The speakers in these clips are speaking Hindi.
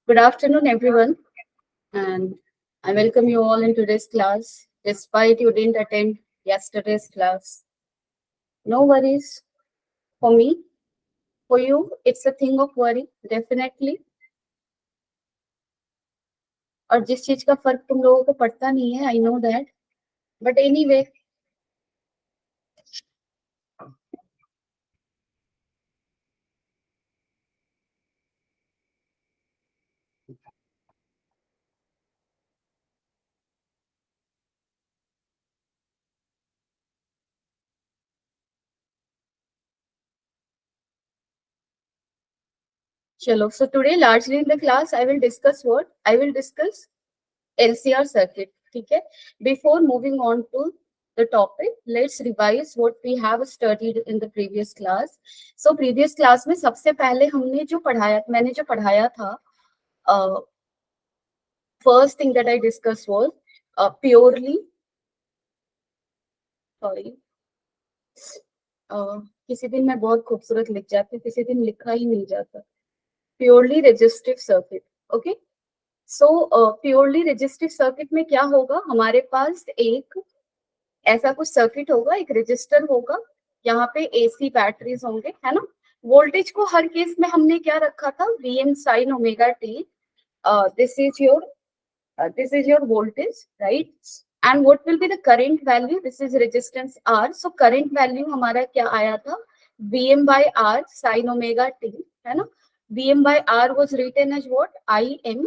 Good afternoon, everyone, and I welcome you all in today's class. Despite you didn't attend yesterday's class, no worries. For me, for you, it's a thing of worry, definitely. और जिस चीज का फर्क तुम लोगों को पड़ता नहीं है, I know that. But anyway, chalo. So today, largely in the class, I will discuss what? I will discuss LCR circuit. ठीक है? Before moving on to the topic, let's revise what we have studied in the previous class. So previous class में सबसे पहले हमने जो पढ़ाया, मैंने जो पढ़ाया था, first thing that I discussed was purely, sorry, किसी दिन मैं बहुत खूबसूरत लिख जाती हूँ, किसी दिन लिखा ही नहीं जाता. Purely resistive circuit, okay? So purely resistive circuit में क्या होगा? हमारे पास एक ऐसा कुछ सर्किट होगा, एक रजिस्टर होगा, यहाँ पे एसी बैटरीज होंगे, है ना. वोल्टेज को हर केस में हमने क्या रखा था? Vm sin omega t. This is your voltage, right? And what will be the current value? This is resistance R. So current value हमारा क्या आया था? Vm by R sin omega t, है ना. Vm by R was written as what? Im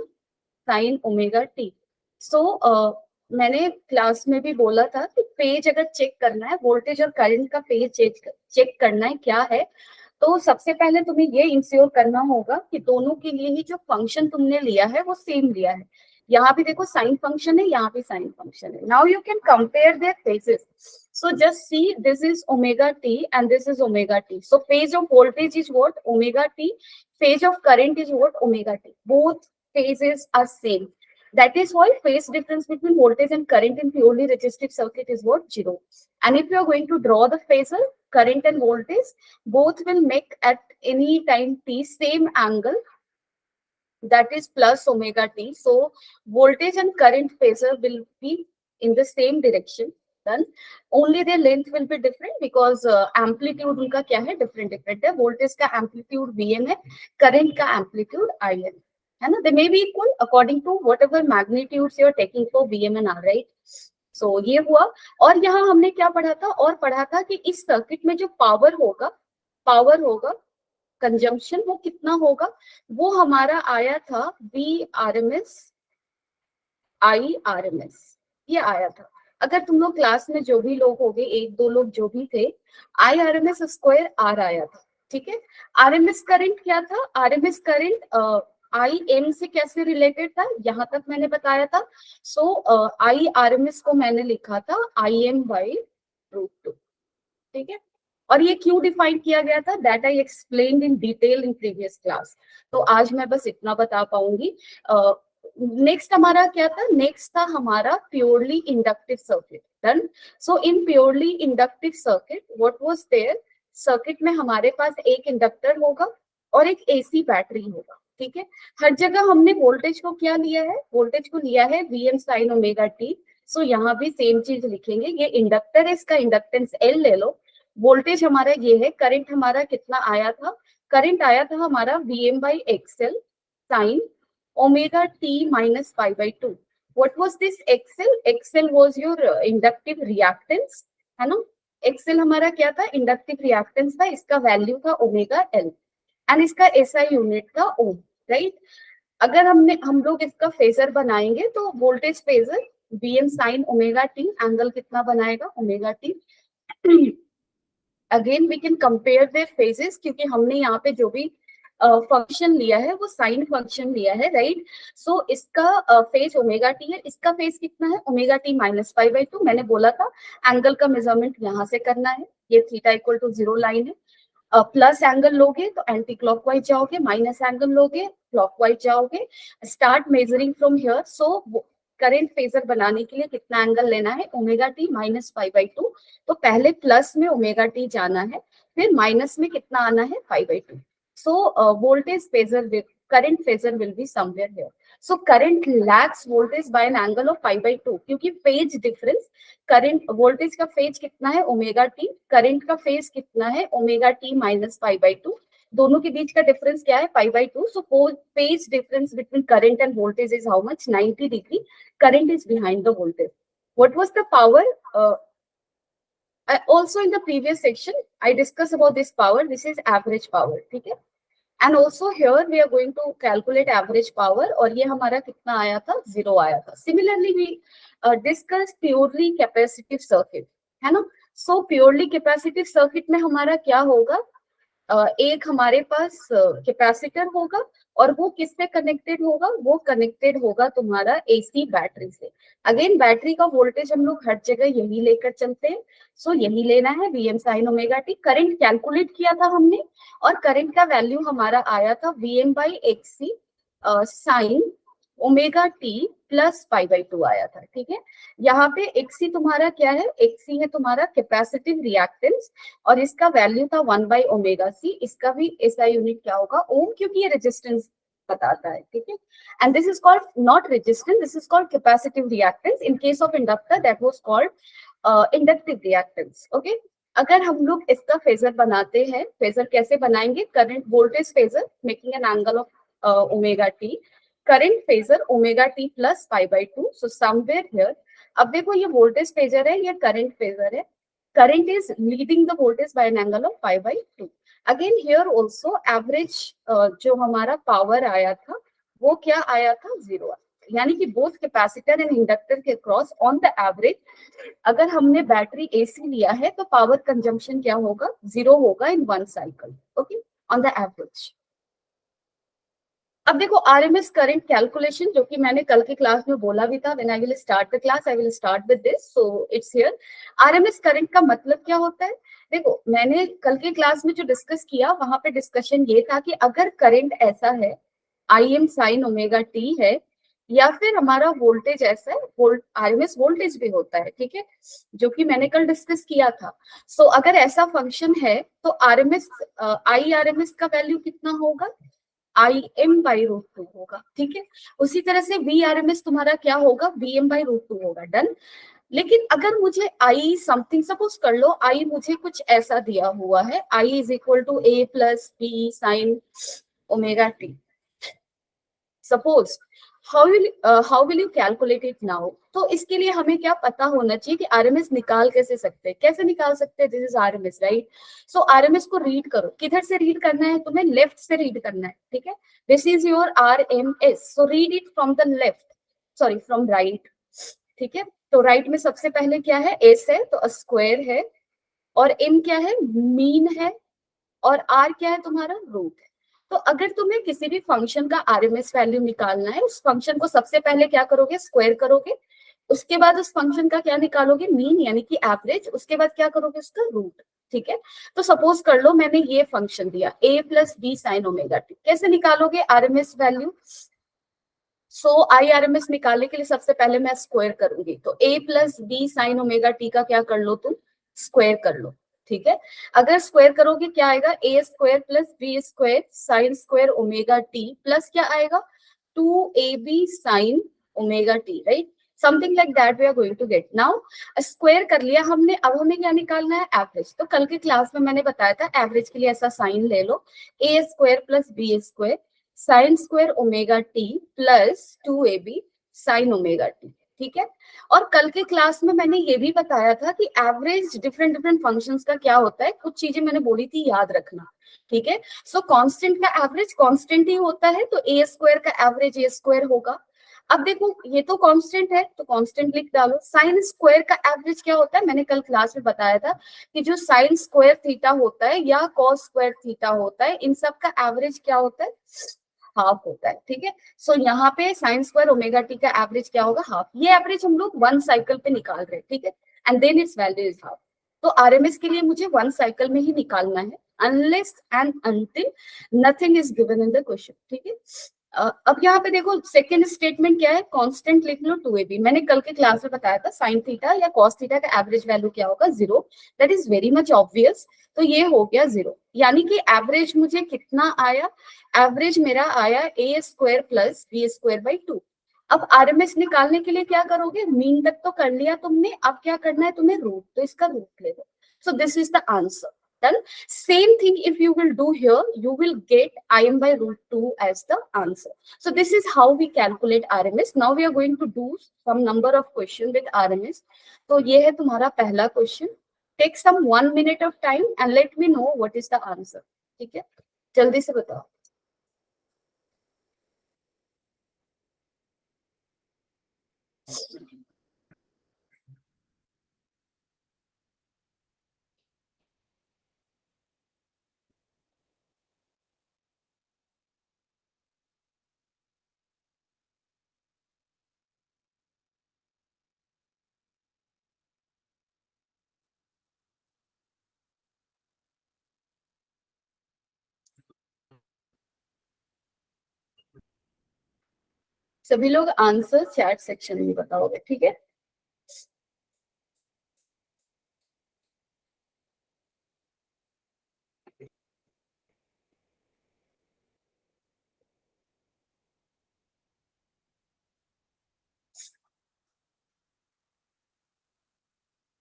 sin omega t. So मैंने क्लास में भी बोला था कि पेज अगर चेक करना है, वोल्टेज और करंट का पेज चेक करना है क्या है, तो सबसे पहले तुम्हें ये इंश्योर करना होगा कि दोनों के लिए ही जो फंक्शन तुमने लिया है वो सेम लिया है. यहाँ भी देखो साइन फंक्शन है, यहाँ भी साइन फंक्शन है. Now you can compare their phases. So just see, this is omega t and this is omega t. So phase of voltage is what? Omega t. Phase of current is what? Omega t. Both phases are same. That is why phase difference between voltage and current in purely resistive circuit is what? 0. And if you are going to draw the phasor, current and voltage, both will make at any time t same angle, that is plus omega t. So voltage and current phasor will be in the same direction. Then only their length will be different because amplitude उनका क्या है? Different है. Voltage का amplitude Vm है, current का amplitude In है ना. They may be equal according to whatever magnitudes you are taking for Vm and R, right? So ये हुआ. और यहाँ हमने क्या पढ़ा था? और पढ़ा था कि इस सर्किट में जो पावर होगा कंजम्पशन, वो कितना होगा? वो हमारा आया था VRMS IRMS, ये आया था. अगर तुम लोग क्लास में जो भी लोग होंगे, एक दो लोग जो भी थे, IRMS स्क्वायर R आया था. ठीक है. RMS करंट क्या था? RMS करंट IM से कैसे रिलेटेड था, यहाँ तक मैंने बताया था. सो IRMS को मैंने लिखा था IM by √2. ठीक है. और ये क्यों डिफाइन किया गया था? That I explained in detail in previous class. तो आज मैं बस इतना बता पाऊंगी. नेक्स्ट हमारा क्या था? नेक्स्ट था हमारा purely inductive circuit. Done. So in purely inductive circuit what was there? Circuit में हमारे पास एक इंडक्टर होगा और एक एसी बैटरी होगा. ठीक है. हर जगह हमने वोल्टेज को क्या लिया है? वोल्टेज को लिया है Vm sin ओमेगा टी. सो यहाँ भी सेम चीज लिखेंगे. ये इंडक्टर है, इसका इंडक्टेंस L ले लो. वोल्टेज हमारा ये है. करंट हमारा कितना आया था? करंट आया था हमारा Vm by XL sin omega t minus pi by 2. What was this XL? XL was your inductive reactance, है ना. XL हमारा क्या था? इंडक्टिव रिएक्टेंस था. इसका वैल्यू था ओमेगा L एंड इसका SI यूनिट था ओम, राइट. अगर हम लोग इसका फेजर बनाएंगे तो voltage phasor Vm sin omega t angle कितना बनाएगा? Omega t. Again we can compare their phases, क्योंकि हमने यहाँ पे जो भी फंक्शन लिया है वो साइन फंक्शन लिया है, राइट. सो इसका फेज ओमेगा टी है, इसका फेज कितना है? Omega T minus pi by 2. मैंने बोला था एंगल का मेजरमेंट यहाँ से करना है. ये थीटा इक्वल टू 0 लाइन है. प्लस एंगल लोगे तो एंटी क्लॉकवाइज जाओगे, माइनस एंगल लोगे क्लॉकवाइज जाओगे. Start measuring from here. So current phasor बनाने के लिए कितना एंगल लेना है? Omega T minus pi by 2. तो पहले प्लस में ओमेगा टी जाना है, फिर माइनस में कितना आना है? पाई by 2. So voltage phasor will, current phasor will be somewhere here. So current lags voltage by an angle of pi by 2, क्योंकि phase difference, current voltage का phase कितना है ओमेगा टी, current का phase कितना है omega T minus pi by 2, दोनों के बीच का डिफरेंस क्या है पाई by 2. So phase difference between current and voltage is how much, 90 degree. Current is behind the voltage. What was the power? Also in the previous section I discussed about this power. This is average power, ठीक है. And also here we are going to calculate average power, और ये हमारा कितना आया था, 0 आया था. Similarly we discussed purely capacitive circuit, है ना. So purely capacitive circuit में हमारा क्या होगा, एक हमारे पास कैपेसिटर होगा, और वो किससे कनेक्टेड होगा, वो कनेक्टेड होगा तुम्हारा एसी बैटरी से. अगेन बैटरी का वोल्टेज हम लोग हर जगह यही लेकर चलते हैं. सो यही लेना है Vm sin omega T. Current calculate किया था हमने, और करंट का वैल्यू हमारा आया था Vm बाई एक्सी sine omega T plus pi by 2 आया था, ठीक है. यहाँ पे एक्सी तुम्हारा क्या है, एक्सी है तुम्हारा कैपेसिटिव रिएक्टेंस, और इसका वैल्यू था 1 बाई ओमेगा सी. इसका भी एसआई यूनिट क्या होगा, ओम, क्योंकि ये रेजिस्टेंस बताता है, ठीक है. And this is called not resistance, this is called capacitive reactance. In case of inductor that was called inductive reactance. Okay, अगर हम लोग इसका फेजर बनाते हैं, फेजर कैसे बनाएंगे, current voltage phasor making an angle of omega T, current phasor omega T plus pi by 2. So somewhere here, अब देखो ये वोल्टेज फेजर है, ये करंट फेजर है. Current is leading the voltage bye an angle of pi by 2. Again here also average जो हमारा पावर आया था वो क्या आया था, 0. यानी कि बोथ कैपेसिटर एंड इंडक्टर के क्रॉस ऑन द एवरेज, अगर हमने बैटरी एसी लिया है तो पावर कंजम्पशन क्या होगा, 0 होगा in one cycle. Okay, on the average. अब देखो आरएमएस करंट कैलकुलेशन, जो कि मैंने कल के क्लास में बोला भी था, when I will start the class I will start with this. So it's here. RMS current का मतलब क्या होता है, देखो मैंने कल के क्लास में जो डिस्कस किया वहां पे डिस्कशन ये था कि अगर करंट ऐसा है आई एम साइन ओमेगा टी है, या फिर हमारा वोल्टेज ऐसा है, आरएमएस वोल्टेज भी होता है, ठीक है, जो कि मैंने कल डिस्कस किया था. सो अगर ऐसा फंक्शन है तो आरएमएस आई आरएमएस का वैल्यू कितना होगा, आई एम बाई रूट 2 होगा, ठीक है. उसी तरह से वी आर एम एस तुम्हारा क्या होगा, वी एम बाई रूट 2 होगा. डन. लेकिन अगर मुझे आई समथिंग, सपोज कर लो आई मुझे कुछ ऐसा दिया हुआ है, I is equal to a plus b sine omega t. Suppose how will you calculate it now. तो इसके लिए हमें क्या पता होना चाहिए कि आरएमएस निकाल कैसे सकते हैं, कैसे निकाल सकते हैं, this is RMS, right. So RMS को रीड करो, किधर से रीड करना है तुम्हें, लेफ्ट से रीड करना है, ठीक है. This is your RMS, so read it from the left, sorry from right, ठीक है. तो राइट में सबसे पहले क्या है, एस है तो स्क्वायर है, और एम क्या है, मीन है, और आर क्या है तुम्हारा, रूट है. तो अगर तुम्हें किसी भी फंक्शन का आरएमएस वैल्यू निकालना है, उस फंक्शन को सबसे पहले क्या करोगे, स्क्वायर करोगे. उसके बाद उस फंक्शन का क्या निकालोगे, मीन यानी कि एवरेज. उसके बाद क्या करोगे, उसका रूट, ठीक है. तो सपोज कर लो मैंने ये फंक्शन दिया a प्लस बी साइन ओमेगा टी. कैसे निकालोगे RMS value, so I RMS निकालने के लिए सबसे पहले मैं स्क्वायर करूंगी. तो a प्लस बी साइन ओमेगा टी का क्या कर लो तुम, स्क्वायर कर लो, ठीक है. अगर स्क्वायर करोगे क्या आएगा, a square plus b square sine square omega T plus क्या आएगा, 2ab sine omega t, right. Something like that we are going to get. Now square कर लिया हमने, अब हमें क्या निकालना है, एवरेज. तो कल के क्लास में मैंने बताया था एवरेज के लिए ऐसा साइन ले लो, a square plus b square sine square omega T plus 2ab sine omega t, ठीक है. और कल के क्लास में मैंने ये भी बताया था कि एवरेज डिफरेंट डिफरेंट फंक्शंस का क्या होता है, कुछ चीजें मैंने बोली थी याद रखना, ठीक है. सो कांस्टेंट का एवरेज कांस्टेंट ही होता है, तो ए स्क्वायर का एवरेज ए स्क्वायर होगा. अब देखो ये तो कांस्टेंट है तो कांस्टेंट लिख डालो. साइन स्क्वायर का एवरेज क्या होता है, मैंने कल क्लास में बताया था कि जो साइन स्क्वायर थीटा होता है या कॉस स्क्वायर थीटा होता है, इन सब का एवरेज क्या होता है, हाफ होता है, ठीक है. सो यहाँ पे साइन स्क्वायर ओमेगा टी का एवरेज क्या होगा, हाफ. ये एवरेज हम लोग वन साइकिल पे निकाल रहे हैं, ठीक है, and then its value is half. तो आरएमएस के लिए मुझे वन साइकिल में ही निकालना है, unless and until nothing is given in the question, ठीक है. अब यहाँ पे देखो सेकेंड स्टेटमेंट क्या है, कांस्टेंट लिख लो 2ab। मैंने कल के क्लास में बताया था साइन थीटा या कॉस थीटा का एवरेज वैल्यू क्या होगा, 0। That is very much obvious. तो ये हो गया 0, यानी कि एवरेज मुझे कितना आया, एवरेज मेरा आया a square plus b square by 2। अब आरएमएस निकालने के लिए क्या करोगे, मीन तक तो कर लिया तुमने, अब क्या करना है तुम्हें, रूट। तो इसका रूट ले लो। So this is the answer. Done. Same thing if you will do here, you will get Im by root 2 as the answer. So this is how we calculate RMS. Now we are going to do some number of questions with RMS. तो ये है तुम्हारा पहला question. Take some 1 minute of time and let me know what is the answer. ठीक है, जल्दी से बताओ। सभी लोग आंसर चैट सेक्शन में बताओगे, ठीक है।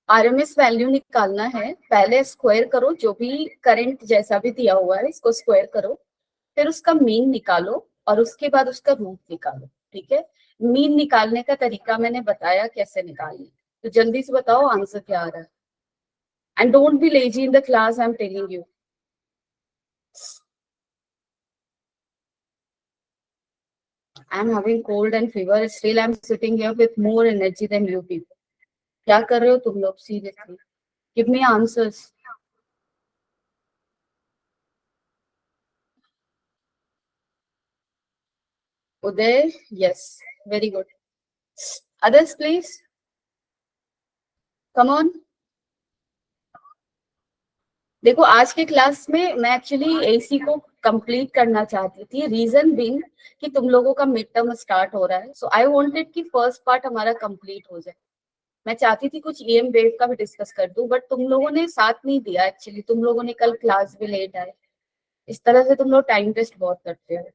आरएमएस वैल्यू निकालना है, पहले स्क्वायर करो जो भी करंट जैसा भी दिया हुआ है इसको स्क्वायर करो, फिर उसका मीन निकालो और उसके बाद उसका रूट निकालो, ठीक है। मीन निकालने का तरीका मैंने बताया कैसे निकालना, तो जल्दी से बताओ आंसर क्या आ रहा है। And don't be lazy in the class, I am telling you. I am having cold and fever, still I am sitting here with more energy than you people. क्या कर रहे हो तुम लोग, seriously give me answers. Uday, yes, very good. Others please come on. देखो आज के क्लास में मैं एक्चुअली एसी को कंप्लीट करना चाहती थी, रीजन बीइंग कि तुम लोगों का मिड टर्म स्टार्ट हो रहा है, सो आई वांटेड कि फर्स्ट पार्ट हमारा कंप्लीट हो जाए। मैं चाहती थी कुछ ईएम वेव का भी डिस्कस कर दूं, बट तुम लोगों ने साथ नहीं दिया एक्चुअली, तुम लोगों ने कल क्लास भी लेट आए, इस तरह से तुम लोग टाइम वेस्ट बहुत करते हो।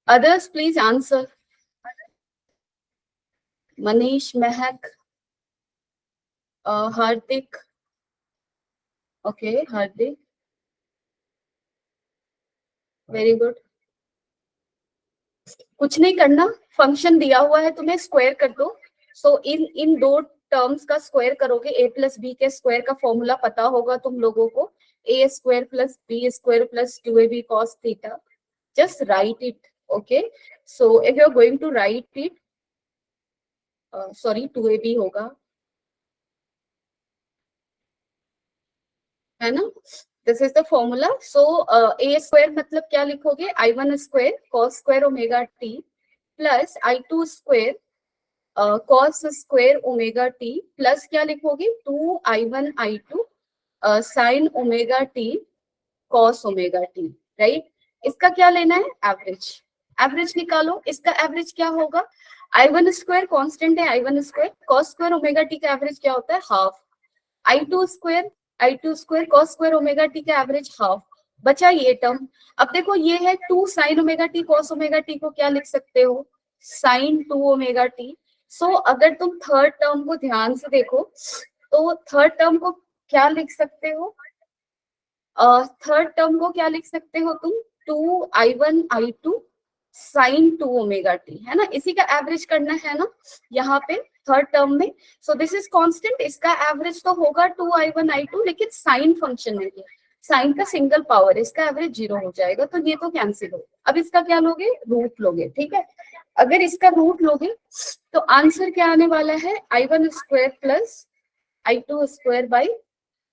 Others please answer. Manish, Mahak, Hardik, okay Hardik, very good. कुछ नहीं करना, फंक्शन दिया हुआ है तुम्हें, स्क्वायर कर दो। सो इन इन दो टर्म्स का स्क्वायर करोगे, ए प्लस बी के स्क्वायर का फॉर्मूला पता होगा तुम लोगों को, a square plus b square plus 2ab cos theta. Just right it, okay. So if you are going to write it, sorry 2ab होगा, है ना। This is the formula. So a square मतलब क्या लिखोगे, i1 square cos square omega T plus i2 square cos square omega T plus क्या लिखोगे, 2i1 i2 sign omega T cos omega t, right. इसका क्या लेना है, एवरेज। एवरेज निकालो, इसका एवरेज क्या होगा, i1 स्क्वायर कॉन्स्टेंट है, i1 square cos square omega T का एवरेज क्या होता है, half. I two square cos square omega T का एवरेज हाफ। बचा ये टर्म। अब देखो ये है 2 sine omega T cos omega T को क्या लिख सकते हो, साइन 2 ओमेगा टी। सो अगर तुम थर्ड टर्म को ध्यान से देखो तो थर्ड टर्म को क्या लिख सकते हो, थर्ड टर्म को क्या लिख सकते हो तुम, 2i1 i2 sign 2 omega T, है ना। इसी का एवरेज करना है ना यहाँ पे थर्ड टर्म में। सो दिस इज कांस्टेंट, इसका एवरेज तो होगा 2i1 i2, लेकिन साइन फंक्शन है ये, साइन का सिंगल पावर, इसका एवरेज 0 हो जाएगा, तो ये तो कैंसिल हो। अब इसका क्या लोगे, रूट लोगे, ठीक है। अगर इसका रूट लोगे तो आंसर क्या आने वाला है, i1 square plus i2 square by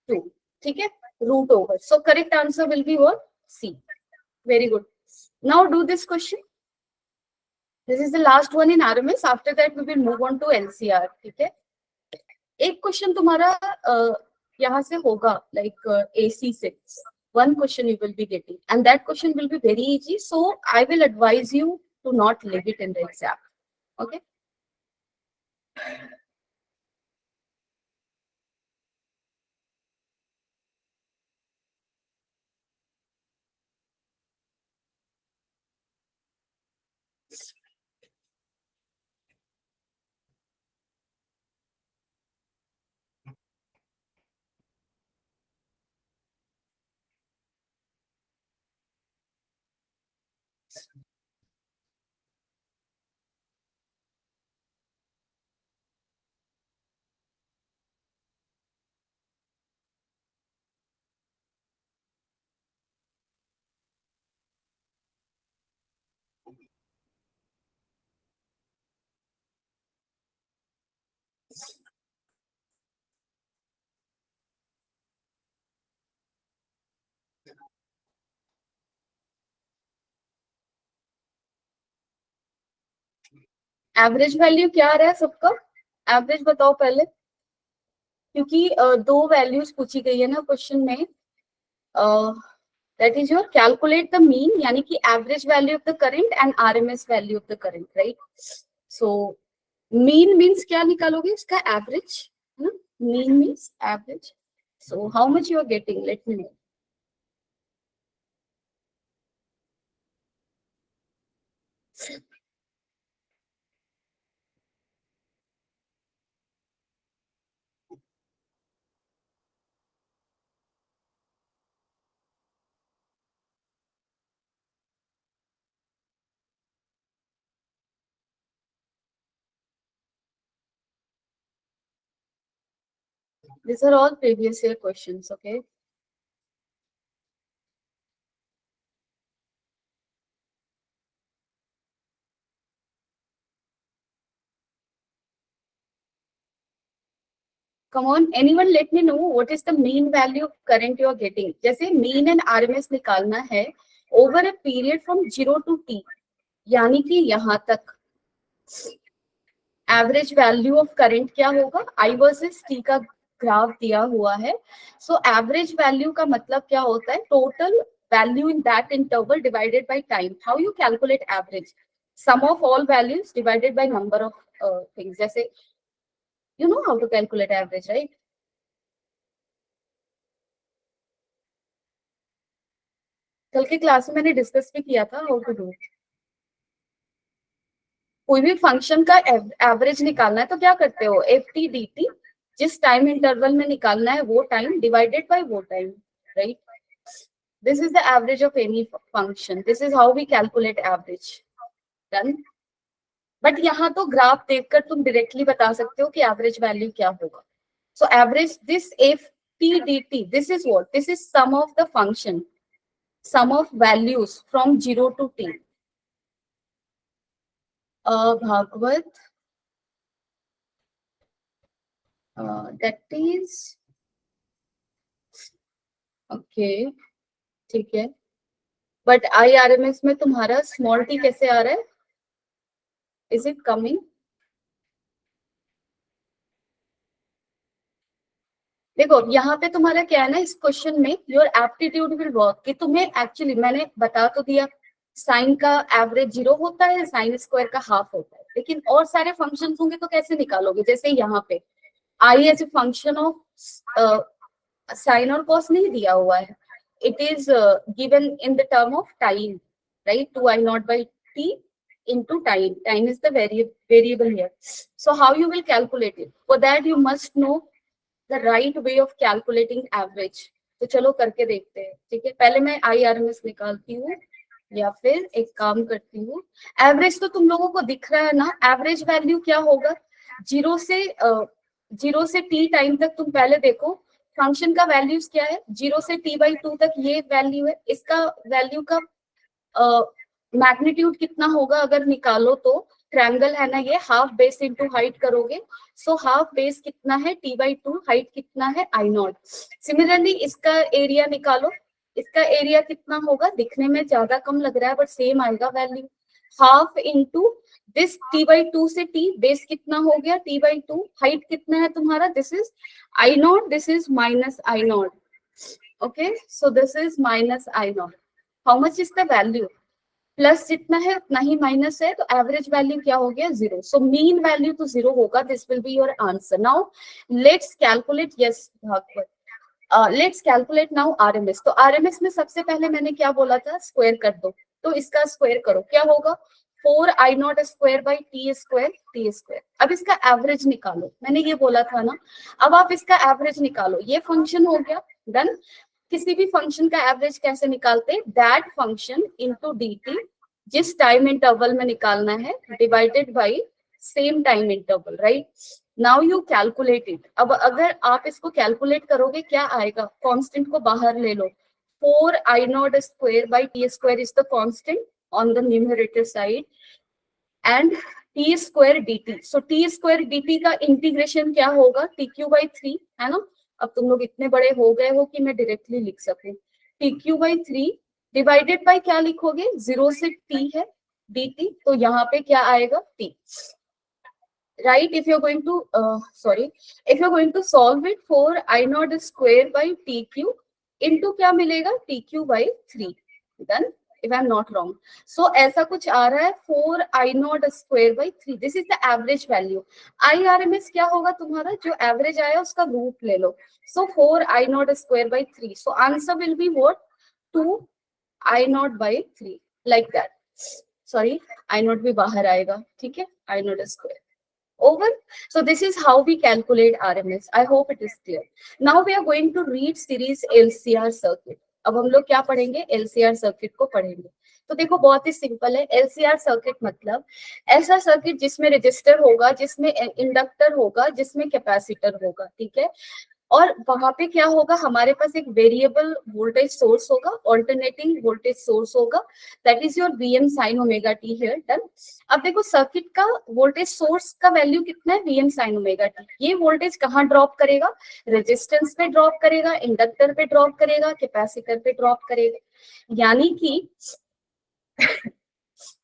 2, ठीक है, root over. So correct answer will be what? C. Very good. Now do this question. This is the last one in RMS. After that we will move on to LCR. ठीक है। एक क्वेश्चन तुम्हारा यहाँ से होगा, लाइक AC से, one question you will be getting, and that question will be very easy. So I will advise you to not leave it in the exam. Okay. Average value क्या आ रहा है सबका? एवरेज बताओ पहले, क्योंकि दो वैल्यूज पूछी गई है ना क्वेश्चन में. That is your calculate the mean, यानी कि average value of the current and RMS value of the current, right? So mean means क्या निकालोगे इसका? एवरेज, है ना? Mean means average. So how much you are getting, let me know. These are all previous year questions, okay? Come on, anyone let me know what is the mean value of current you are getting. जैसे mean and RMS निकालना है over a period from 0 to t, यानी कि यहाँ तक एवरेज वैल्यू ऑफ करंट क्या होगा? I वर्सेस t का ग्राफ दिया हुआ है. सो एवरेज वैल्यू का मतलब क्या होता है? Total value in that interval divided by time. How you calculate average? Sum of all values divided by number of things. जैसे you know how to calculate average, right? कल के क्लास में मैंने डिस्कस भी किया था हाउ टू डू. कोई भी फंक्शन का एवरेज निकालना है तो क्या करते हो? एफ टी डी टी, जिस टाइम इंटरवल में निकालना है वो टाइम डिवाइडेड बाय वो time, right? This is the average of any function. This is how we calculate average. Done. But यहाँ तो ग्राफ देखकर तुम डायरेक्टली बता सकते हो कि एवरेज वैल्यू क्या होगा. So average, this F T D T, this is what? This is sum of the function, sum of values from 0 to t. Bhagwat, that is okay, ठीक है. बट IRMS में तुम्हारा स्मॉल t कैसे आ रहा है? Is it coming? देखो यहाँ पे तुम्हारा क्या है ना, इस क्वेश्चन में योर एप्टीट्यूड विल वर्क, कि तुम्हें एक्चुअली मैंने बता तो दिया साइन का एवरेज 0 होता है, साइन स्क्वायर का हाफ होता है, लेकिन और सारे फंक्शन होंगे तो कैसे निकालोगे? जैसे यहाँ पे I as a function of sine और कॉस नहीं दिया हुआ है. It is given in the term of time, right? 2I0 by t into time. Time is the variable here. So how you will calculate it? For that you must know the right way of calculating average. तो चलो करके देखते हैं, ठीक है? पहले मैं IRMS निकालती हूँ या फिर एक काम करती हूँ. एवरेज तो तुम लोगों को दिख रहा है ना. एवरेज वैल्यू क्या होगा? 0 से t टाइम तक तुम पहले देखो फंक्शन का वैल्यूज क्या है. 0 से t/2 तक ये वैल्यू है. इसका वैल्यू का मैग्नीट्यूड कितना होगा अगर निकालो तो? ट्रायंगल है ना ये, हाफ बेस इनटू हाइट करोगे. सो हाफ बेस कितना है? t/2. हाइट कितना है? I0. सिमिलरली इसका एरिया निकालो. इसका एरिया कितना होगा? दिखने में ज्यादा कम लग रहा है बट सेम आएगा value. Half into this t/2 से t, बेस कितना हो गया? t/2. हाइट कितना है तुम्हारा? This is I0, this is minus I0. Okay, so this is minus I not. How much is the value? Plus जितना है उतना ही माइनस है, तो एवरेज वैल्यू क्या हो गया? 0. सो मीन वैल्यू तो 0 होगा. This will be your answer. Now let's calculate. Yes Bhagwat, let's calculate now RMS. तो आरएमएस में सबसे पहले मैंने क्या बोला था? स्क्वायर कर दो. तो इसका स्क्वायर करो, क्या होगा? 4i0 square by T square, T square. अब इसका एवरेज निकालो, मैंने ये बोला था ना. अब आप इसका एवरेज निकालो. ये फंक्शन हो गया डन. किसी भी फंक्शन का एवरेज कैसे निकालते हैं? दैट फंक्शन इनटू dt, जिस टाइम इंटरवल में निकालना है, divided by same time interval, right? Now you calculate it. अब अगर आप इसको कैलकुलेट करोगे क्या आएगा? कांस्टेंट को बाहर ले लो. 4i0 square by T square is the constant on the numerator side and T square dt. So T square dt का इंटीग्रेशन क्या होगा? tq/3, है ना? अब तुम लोग इतने बड़े हो गए हो कि मैं डायरेक्टली लिख सकूं. tq/3 डिवाइडेड बाय क्या लिखोगे? 0 से t है dt, तो यहाँ पे क्या आएगा? t. Right, if you're going to if you're going to solve it, 4i0 square by tq into क्या मिलेगा? tq/3. Done, if I'm not wrong. So ऐसा कुछ आ रहा है 4i0 square by 3. This is the average value. IRMS क्या होगा तुम्हारा? जो एवरेज आया उसका रूट ले लो. So 4i0 square by 3. So answer will be what? 2i0 by 3, like that. Sorry, i0 भी बाहर आएगा, ठीक है? i0 square. Over. So this is how we calculate RMS. I hope it is clear. Now we are going to read series LCR circuit. अब हम लोग क्या पढ़ेंगे? LCR सर्किट को पढ़ेंगे. तो देखो बहुत ही सिंपल है. LCR सर्किट मतलब ऐसा सर्किट जिसमें रेजिस्टर होगा, जिसमें इंडक्टर होगा, जिसमें कैपेसिटर होगा, ठीक है? और वहां पे क्या होगा? हमारे पास एक वेरिएबल वोल्टेज सोर्स होगा, ऑल्टरनेटिंग वोल्टेज सोर्स होगा. That is your Vm sin omega T here. Done. अब देखो सर्किट का वोल्टेज सोर्स का वैल्यू कितना है? Vm sin omega t. ये वोल्टेज कहाँ ड्रॉप करेगा? रेजिस्टेंस पे ड्रॉप करेगा, इंडक्टर पे ड्रॉप करेगा, कैपेसिटर पे ड्रॉप करेगा. यानी कि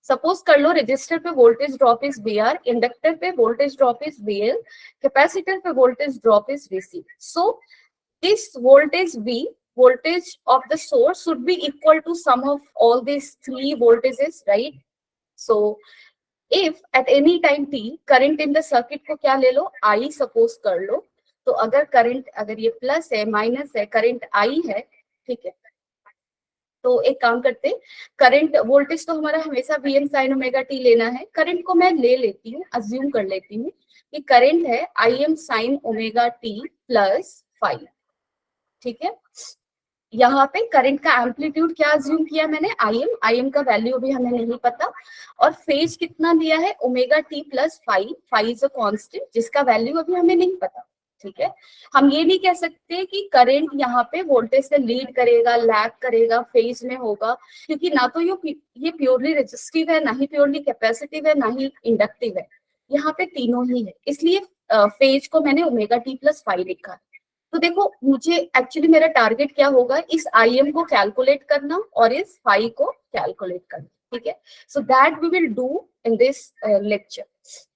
सपोज कर लो रेजिस्टर पे voltage drop is VR, inductor पे voltage drop is VL, capacitor पे voltage drop is VC. So this voltage V, voltage of the source should be equal to sum of all these three voltages, right? So if at any time t current in the circuit को क्या ले लो? I सपोज कर लो. तो अगर करंट, अगर ये प्लस है, माइनस है, करंट I है, ठीक है? तो एक काम करते हैं, करंट वोल्टेज तो हमारा हमेशा Vm sin ओमेगा टी लेना है. करंट को मैं ले लेती हूँ, अज्यूम कर लेती हूँ कि करंट है Im sin omega T plus 5, ठीक है? यहाँ पे करंट का एम्पलीट्यूड क्या अज्यूम किया मैंने? Im का वैल्यू भी हमें नहीं पता. और फेज कितना दिया है? Omega T plus 5. 5 is a constant जिसका वैल्यू अभी हमें नहीं पता, ठीक है? हम ये नहीं कह सकते कि करंट यहाँ पे वोल्टेज से लीड करेगा, लैग करेगा, फेज में होगा, क्योंकि ना तो ये प्योरली रेजिस्टिव है, ना ही प्योरली कैपेसिटिव है, ना ही इंडक्टिव है. यहाँ पे तीनों ही है, इसलिए फेज को मैंने ओमेगा टी प्लस 5 लिखा है. तो देखो मुझे एक्चुअली मेरा टारगेट क्या होगा? इस Im को कैलकुलेट करना और इस फाई को कैलकुलेट करना, ठीक है? So that we will do in this lecture.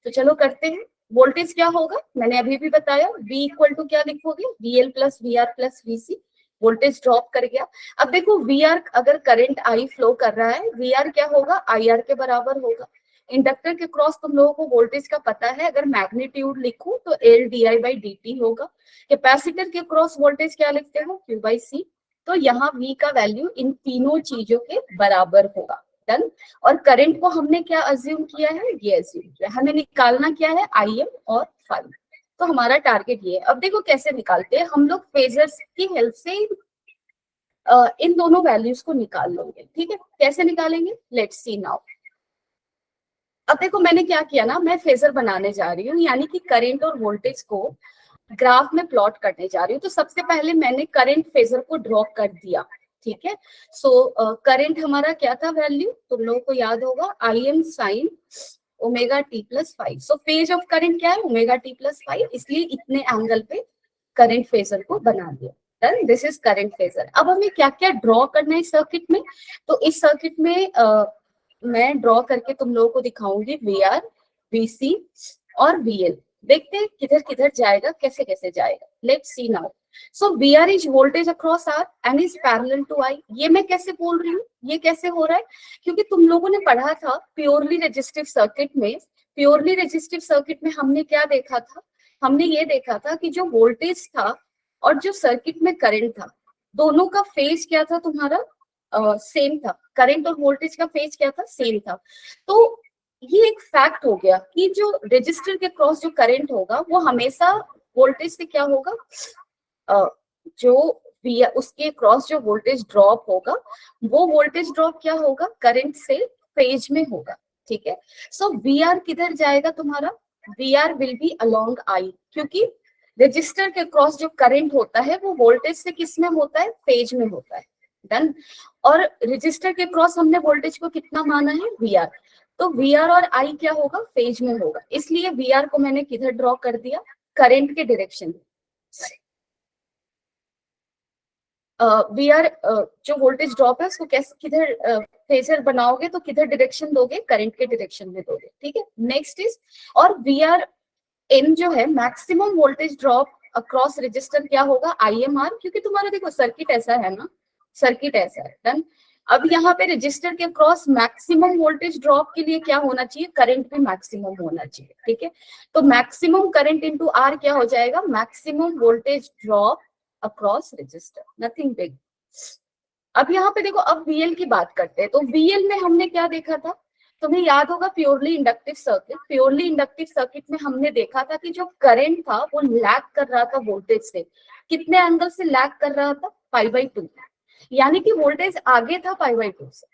तो चलो करते हैं. वोल्टेज क्या होगा? मैंने अभी भी बताया. V इक्वल टू क्या लिखोगे? VL plus VR plus VC. Voltage drop कर गया. अब देखो VR, अगर करंट I फ्लो कर रहा है, VR क्या होगा? IR के बराबर होगा. इंडक्टर के क्रॉस तुम लोगों को वोल्टेज का पता है, अगर मैग्नीट्यूड लिखूं तो L di/dt होगा. कैपेसिटर के क्रॉस वोल्टेज क्या लिखते हो? Q/C. तो यहाँ V का वैल्यू इन तीनों चीजों के बराबर होगा. डन. और करंट को हमने क्या अज्यूम किया है? ये अज्यूम किया. हमें निकालना क्या है? Im और फाई. तो हमारा टारगेट ये है. अब देखो कैसे निकालते हैं हम लोग. फेजर्स की हेल्प से इन दोनों वैल्यूज को निकाल लेंगे, ठीक है? कैसे निकालेंगे? Let's see now. अब देखो मैंने क्या किया ना, मैं फेजर बनाने जा रही हूँ, यानी कि करंट और वोल्टेज को ग्राफ में प्लॉट करने जा रही हूँ. तो सबसे पहले मैंने करंट फेजर को ड्रॉ कर दिया, ठीक है? सो करंट हमारा क्या था वैल्यू? तुम लोगों को याद होगा, Im sin omega T plus 5. So phase of current क्या है? Omega T plus 5. इसलिए इतने एंगल पे करंट फेजर को बना दिया. Done. This is current phasor. अब हमें क्या क्या ड्रॉ करना है इस सर्किट में? तो इस सर्किट में मैं ड्रॉ करके तुम लोगों को दिखाऊंगी VR, VC और VL. देखते हैं किधर किधर जाएगा, कैसे कैसे जाएगा. Let's see now. So VR is voltage across R and is parallel to I। ये मैं कैसे बोल रही हूँ, ये कैसे हो रहा है, क्योंकि तुम लोगों ने पढ़ा था प्योरली रेजिस्टिव सर्किट में। प्योरली रेजिस्टिव सर्किट में हमने क्या देखा था, हमने ये देखा था कि जो वोल्टेज था और जो सर्किट में करंट था, दोनों का फेज क्या था तुम्हारा, सेम था। करंट और वोल्टेज का फेज क्या था, सेम था। तो ये एक फैक्ट हो गया कि जो रजिस्टर के क्रॉस जो करंट होगा वो हमेशा वोल्टेज से क्या होगा, जो उसके क्रॉस जो वोल्टेज ड्रॉप होगा वो वोल्टेज ड्रॉप क्या होगा, करंट से फेज में होगा। ठीक है, सो VR किधर जाएगा तुम्हारा, VR will be along I, क्योंकि रजिस्टर के क्रॉस जो करंट होता है वो वोल्टेज से किस में होता है, फेज में होता है। डन। और रजिस्टर के क्रॉस हमने वोल्टेज को कितना माना है, VR। तो VR और I क्या होगा, फेज में होगा, इसलिए VR को मैंने किधर ड्रॉ कर दिया, करंट के डायरेक्शन में। VR जो वोल्टेज ड्रॉप है उसको कैसे, किधर फेजर बनाओगे तो किधर डायरेक्शन दोगे, करंट के डायरेक्शन में दोगे। ठीक है, नेक्स्ट इज, और VR N जो है maximum voltage drop across register क्या होगा, IMR, क्योंकि तुम्हारा देखो सर्किट ऐसा है ना, सर्किट ऐसा है। डन। अब यहाँ पे रजिस्टर के क्रॉस मैक्सिमम वोल्टेज ड्रॉप के लिए क्या होना चाहिए, करंट भी मैक्सिमम होना चाहिए। ठीक है, तो मैक्सिमम करंट इनटू R क्या हो जाएगा, maximum voltage drop across register, nothing big. अब यहाँ पे देखो, अब VL की बात करते हैं। तो VL में हमने क्या देखा था, तुम्हें याद होगा, purely inductive circuit. Purely inductive circuit में हमने देखा था कि जो करंट था वो लैग कर रहा था वोल्टेज से। कितने एंगल से लैग कर रहा था, π/2, यानी कि वोल्टेज आगे था π/2 से।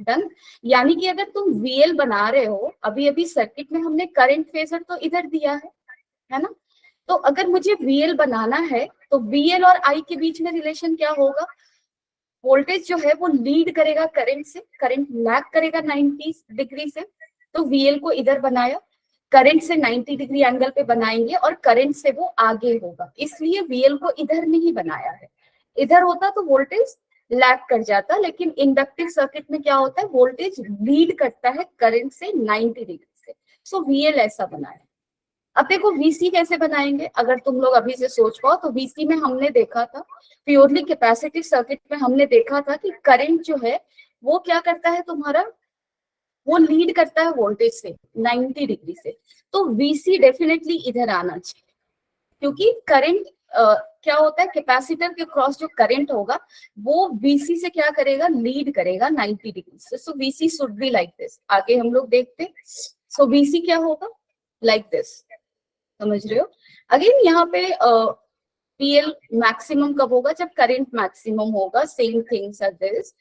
डन। यानी कि अगर तुम VL बना रहे हो, अभी अभी सर्किट में हमने करंट फेजर तो इधर दिया है ना, तो अगर मुझे VL बनाना है तो VL और I के बीच में रिलेशन क्या होगा, वोल्टेज जो है वो लीड करेगा करंट से, करंट लैग करेगा 90 डिग्री से। तो VL को इधर बनाया, करंट से 90 डिग्री एंगल पे बनाएंगे और करंट से वो आगे होगा, इसलिए VL को इधर नहीं बनाया है। इधर होता तो वोल्टेज लैग कर जाता, लेकिन इंडक्टिव सर्किट में क्या होता है, वोल्टेज लीड करता है करंट से 90 डिग्री से। सो VL ऐसा बनाया। अब देखो VC कैसे बनाएंगे, अगर तुम लोग अभी से सोच पाओ तो VC में हमने देखा था, प्योरली कैपेसिटिव सर्किट में हमने देखा था कि करंट जो है वो क्या करता है तुम्हारा, वो लीड करता है वोल्टेज से 90 डिग्री से। तो VC डेफिनेटली इधर आना चाहिए, क्योंकि करंट क्या होता है, कैपेसिटर के क्रॉस जो करंट होगा वो VC से क्या करेगा, लीड करेगा 90 डिग्री से। सो VC should be like this. आगे हम लोग देखते, सो VC क्या होगा, लाइक दिस, समझ रहे हो। अगेन यहाँ पे PL मैक्सिमम कब होगा, जब करंट मैक्सिमम होगा, same things are this.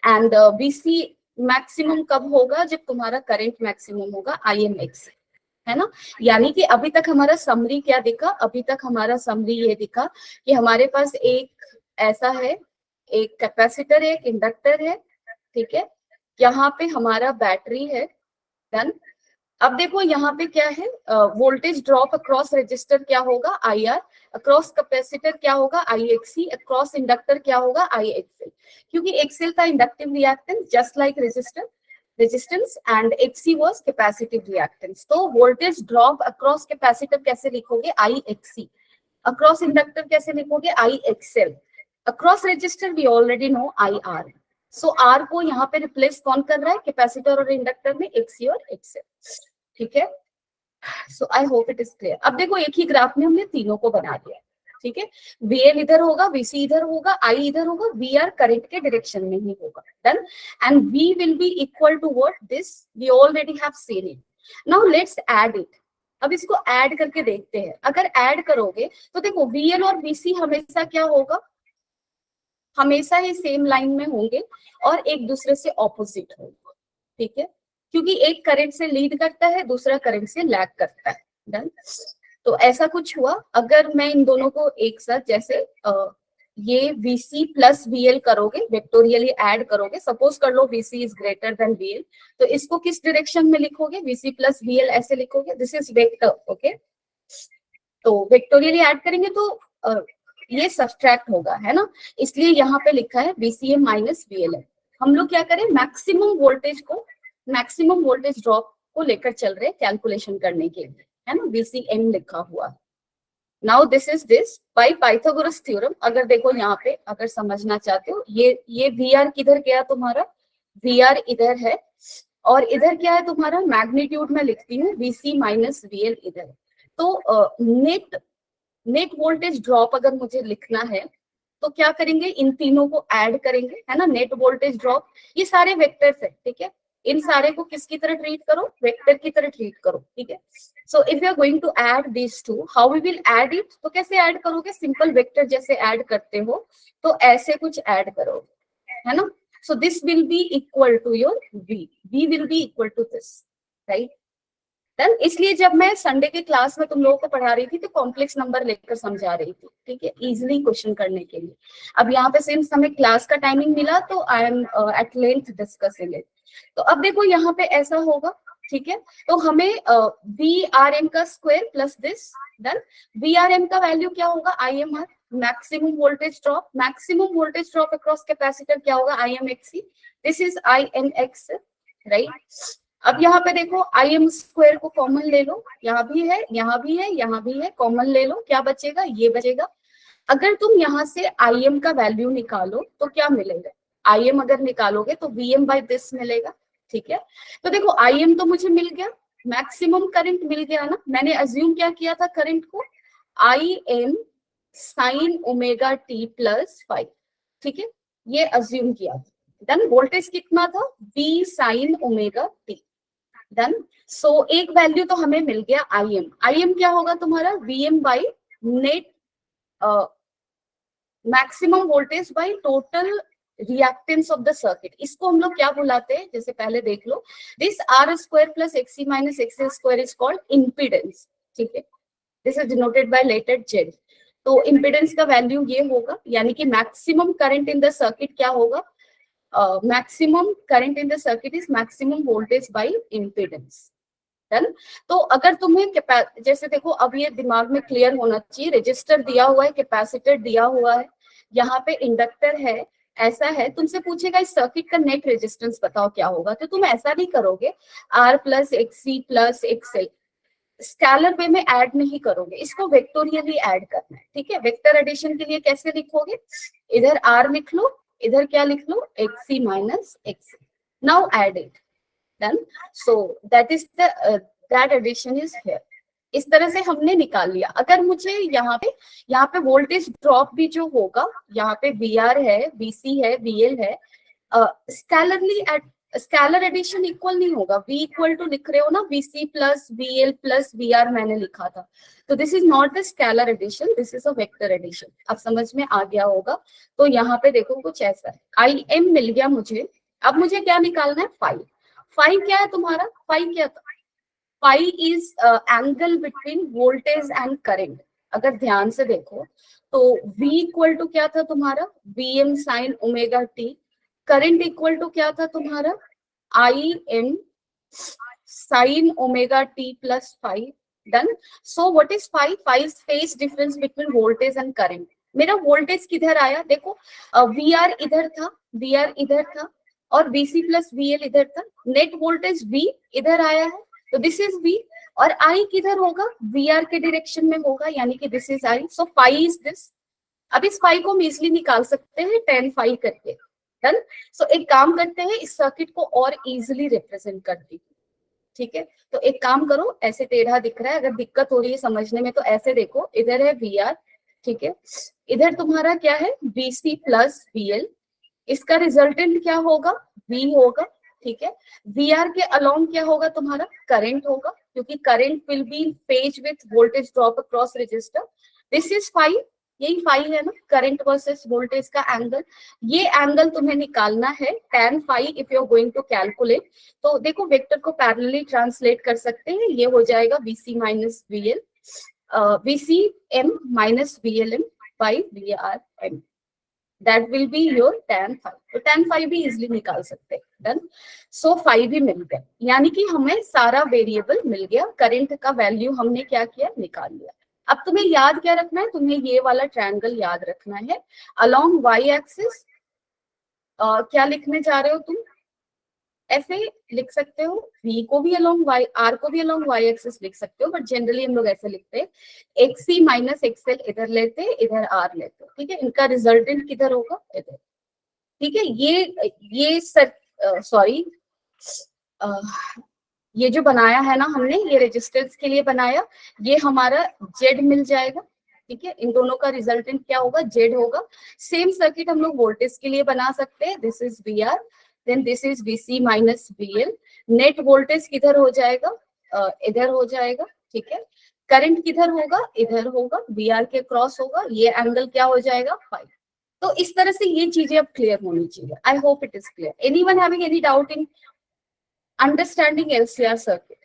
And VC maximum कब होगा, जब तुम्हारा करंट मैक्सिमम होगा, IMX, है ना। यानी कि अभी तक हमारा समरी क्या दिखा, अभी तक हमारा समरी ये दिखा कि हमारे पास एक ऐसा है, एक कैपेसिटर है, एक इंडक्टर है, ठीक है, यहाँ पे हमारा बैटरी है। डन। अब देखो यहाँ पे क्या है, वोल्टेज ड्रॉप अक्रॉस रजिस्टर क्या होगा, IR, अक्रॉस कैपेसिटर क्या होगा, IXC, अक्रॉस इंडक्टर क्या होगा, IXL, क्योंकि XL था inductive reactance just like resistance and XC was capacitive reactance. तो वोल्टेज ड्रॉप अक्रॉस कैपेसिटर कैसे लिखोगे, IXC, अक्रॉस इंडक्टर कैसे लिखोगे, IXL, across resistor we already know IR। सो R को यहाँ पे रिप्लेस कौन कर रहा है, कैपेसिटर और इंडक्टर में, XC और XL। ठीक है, so I hope it is clear. अब देखो एक ही ग्राफ में हमने तीनों को बना दिया, ठीक है, VL इधर होगा, VC इधर होगा, I इधर होगा, VR करंट के डायरेक्शन में ही होगा। Done. And V will be equal to what, this we already have seen it. Now let's add it. अब इसको ऐड करके देखते हैं। अगर ऐड करोगे तो देखो VL और VC हमेशा क्या होगा, हमेशा ही सेम लाइन में होंगे और एक दूसरे से ऑपोजिट होंगे। ठीक है, क्योंकि एक करंट से लीड करता है, दूसरा करंट से लैग करता है। डन। तो ऐसा कुछ हुआ, अगर मैं इन दोनों को एक साथ, जैसे ये VC प्लस VL करोगे, वेक्टोरियली ऐड करोगे, सपोज कर लो VC is greater than VL, तो इसको किस डायरेक्शन में लिखोगे, VC प्लस VL ऐसे लिखोगे, दिस इज वेक्टर। ओके, तो वेक्टोरियली ऐड करेंगे तो ये सब्सट्रैक्ट होगा, है ना, इसलिए यहाँ पे लिखा है VCM माइनस VLM। हम लोग क्या करें, मैक्सिमम वोल्टेज को, मैक्सिमम वोल्टेज ड्रॉप को लेकर चल रहे कैलकुलेशन करने के लिए, है ना, VCM लिखा हुआ। Now this is this by Pythagoras theorem. अगर देखो यहाँ पे अगर समझना चाहते हो, ये वी आर किधर गया तुम्हारा, वी आर इधर है, और इधर क्या है तुम्हारा मैग्नीट्यूड में लिखती हूँ वीसी माइनस वीएल इधर। तो नेट वोल्टेज ड्रॉप अगर मुझे लिखना है तो क्या करेंगे, इन तीनों को ऐड करेंगे, है ना। नेट वोल्टेज ड्रॉप, ये सारे वेक्टर्स है, ठीक है। इन सारे को किसकी तरह ट्रीट करो, वेक्टर की तरह ट्रीट करो, ठीक है। So if you are going to add this to, how we will add it, तो कैसे ऐड करोगे, सिंपल वेक्टर जैसे ऐड करते हो तो ऐसे कुछ ऐड करोगे, है ना। So this will be equal to your V will be equal to this, right. Then इसलिए जब मैं संडे के क्लास में तुम लोगों को पढ़ा रही थी तो कॉम्प्लेक्स नंबर लेकर समझा रही थी, ठीक है, इजिली क्वेश्चन करने के लिए। अब यहाँ पे सिंस हमें क्लास का टाइमिंग मिला तो I am at length discussing it. तो अब देखो यहाँ पे ऐसा होगा, ठीक है। तो हमें वी आर एम का square plus this, then V R M का वैल्यू क्या होगा, I M R, maximum voltage drop, maximum voltage drop across capacitor क्या होगा, I M X C, this is I N X, right. अब यहाँ पे देखो आई एम स्क्वायर को कॉमन ले लो, यहाँ भी है, यहाँ भी है, यहाँ भी है, कॉमन ले लो, क्या बचेगा, ये बचेगा। अगर तुम यहाँ से आई एम का वैल्यू निकालो तो क्या मिलेगा, आई एम अगर निकालोगे तो वी एम बाई दिस मिलेगा, ठीक है। तो देखो आई एम तो मुझे मिल गया, मैक्सिमम करंट मिल गया ना, मैंने अज्यूम क्या किया था करंट को, आई M sine omega T plus 5, ठीक है, ये अज्यूम किया। देन वोल्टेज कितना था, v sine omega t, done. So एक वैल्यू तो हमें मिल गया आई एम क्या होगा तुम्हारा, we m by net maximum voltage by total reactance of the circuit. इसको हम लोग क्या बुलाते हैं, जैसे पहले देख लो, this r square plus XC minus x square is called impedance, ठीक है, this is denoted by letter z. तो इम्पीडेंस का वैल्यू ये होगा, यानी कि maximum current in the circuit क्या होगा, maximum current in the circuit is maximum voltage by impedance, done. तो अगर तुम्हें जैसे देखो अब ये दिमाग में क्लियर होना चाहिए, रजिस्टर दिया हुआ है, कैपेसिटर दिया हुआ है, यहाँ पे इंडक्टर है, ऐसा है, तुमसे पूछेगा इस सर्किट का नेट रेजिस्टेंस बताओ क्या होगा, तो तुम ऐसा नहीं करोगे r plus x c plus x l, scalar way में ऐड नहीं करोगे, इसको वेक्टोरियली ऐड करना है, ठीक है। वेक्टर एडिशन के लिए कैसे लिखोगे, इधर आर लिख लो, इधर क्या लिख लो, x c minus x c, now add it, done. So that is the that addition is here. इस तरह से हमने निकाल लिया। अगर मुझे यहाँ पे वोल्टेज ड्रॉप भी जो होगा, यहाँ पे वी आर है, वीसी है, वीएल है, स्केलरली स्केलर एडिशन इक्वल नहीं होगा, v इक्वल टू लिख रहे हो ना, VC plus VL plus V R मैंने लिखा था, तो this is not the scalar addition, this is a vector addition. अब समझ में आ गया होगा। तो यहाँ पे देखो कुछ ऐसा है, आई एम मिल गया मुझे, अब मुझे क्या निकालना है, फाइव। फाइव क्या है तुम्हारा, फाइव क्या था, five is angle between voltage and current. अगर ध्यान से देखो तो v इक्वल टू क्या था तुम्हारा, we M sine omega T, current equal to क्या था तुम्हारा, I M sine omega T plus 5, done. So what is 5, 5 phase difference between voltage and current. मेरा वोल्टेज किधर आया, देखो वी आर इधर था, वी आर इधर था, और वीसी प्लस वीएल इधर था, नेट वोल्टेज v इधर आया है, तो दिस इज v, और I किधर होगा, VR के डायरेक्शन में होगा, यानी कि this is I, so five is this. अब इस फाइव को हम इजिली निकाल सकते हैं 10 फाइव करके, डन। सो एक काम करते हैं, इस सर्किट को और इजिली रिप्रेजेंट कर दी, ठीक है। तो एक काम करो, ऐसे टेढ़ा दिख रहा है, अगर दिक्कत हो रही है समझने में तो ऐसे देखो, इधर है VR, ठीक है, इधर तुम्हारा क्या है, VC प्लस VL, इसका रिजल्टेंट क्या होगा, V होगा, ठीक है। VR के अलोंग क्या होगा तुम्हारा, करंट होगा, क्योंकि current will be in phase with voltage drop across resistor, this is 5, यही 5 है ना, करंट वर्सेस वोल्टेज का एंगल, ये एंगल तुम्हें निकालना है tan phi if you are going to calculate. तो देखो वेक्टर को पैरेलली ट्रांसलेट कर सकते हैं, ये हो जाएगा VC minus VL, VCM minus VLM by VRM, that will be your tan phi। तो tan phi भी इजिली निकाल सकते हैं, डन। सो 5 भी मिल गया, यानी कि हमें सारा वेरिएबल मिल गया, करंट का वैल्यू हमने क्या किया, निकाल लिया। अब तुम्हें याद क्या रखना है, तुम्हें ये वाला ट्रायंगल याद रखना है, अलोंग y एक्सिस क्या लिखने जा रहे हो तुम, ऐसे लिख सकते हो, v को भी अलोंग y, r को भी अलोंग y एक्सिस लिख सकते हो, बट जनरली हम लोग ऐसे लिखते हैं, xc माइनस xl इधर लेते, इधर r लेते, ठीक है। इनका रिजल्टेंट किधर होगा, इधर, ठीक है। ये सर सॉरी ये जो बनाया है ना हमने, ये रेजिस्टेंस के लिए बनाया, ये हमारा जेड मिल जाएगा, ठीक है। इन दोनों का रिजल्टेंट क्या होगा, जेड होगा। सेम सर्किट हम लोग वोल्टेज के लिए बना सकते हैं, this is V R, then this is VC minus VL. Net voltage किधर हो जाएगा, इधर हो जाएगा, ठीक है। करंट किधर होगा, इधर होगा, वी आर के क्रॉस होगा, ये एंगल क्या हो जाएगा, फाइव। तो इस तरह से ये चीजें अब क्लियर होनी चाहिए। आई hope it is clear. Anyone having any doubt in understanding LCR circuit?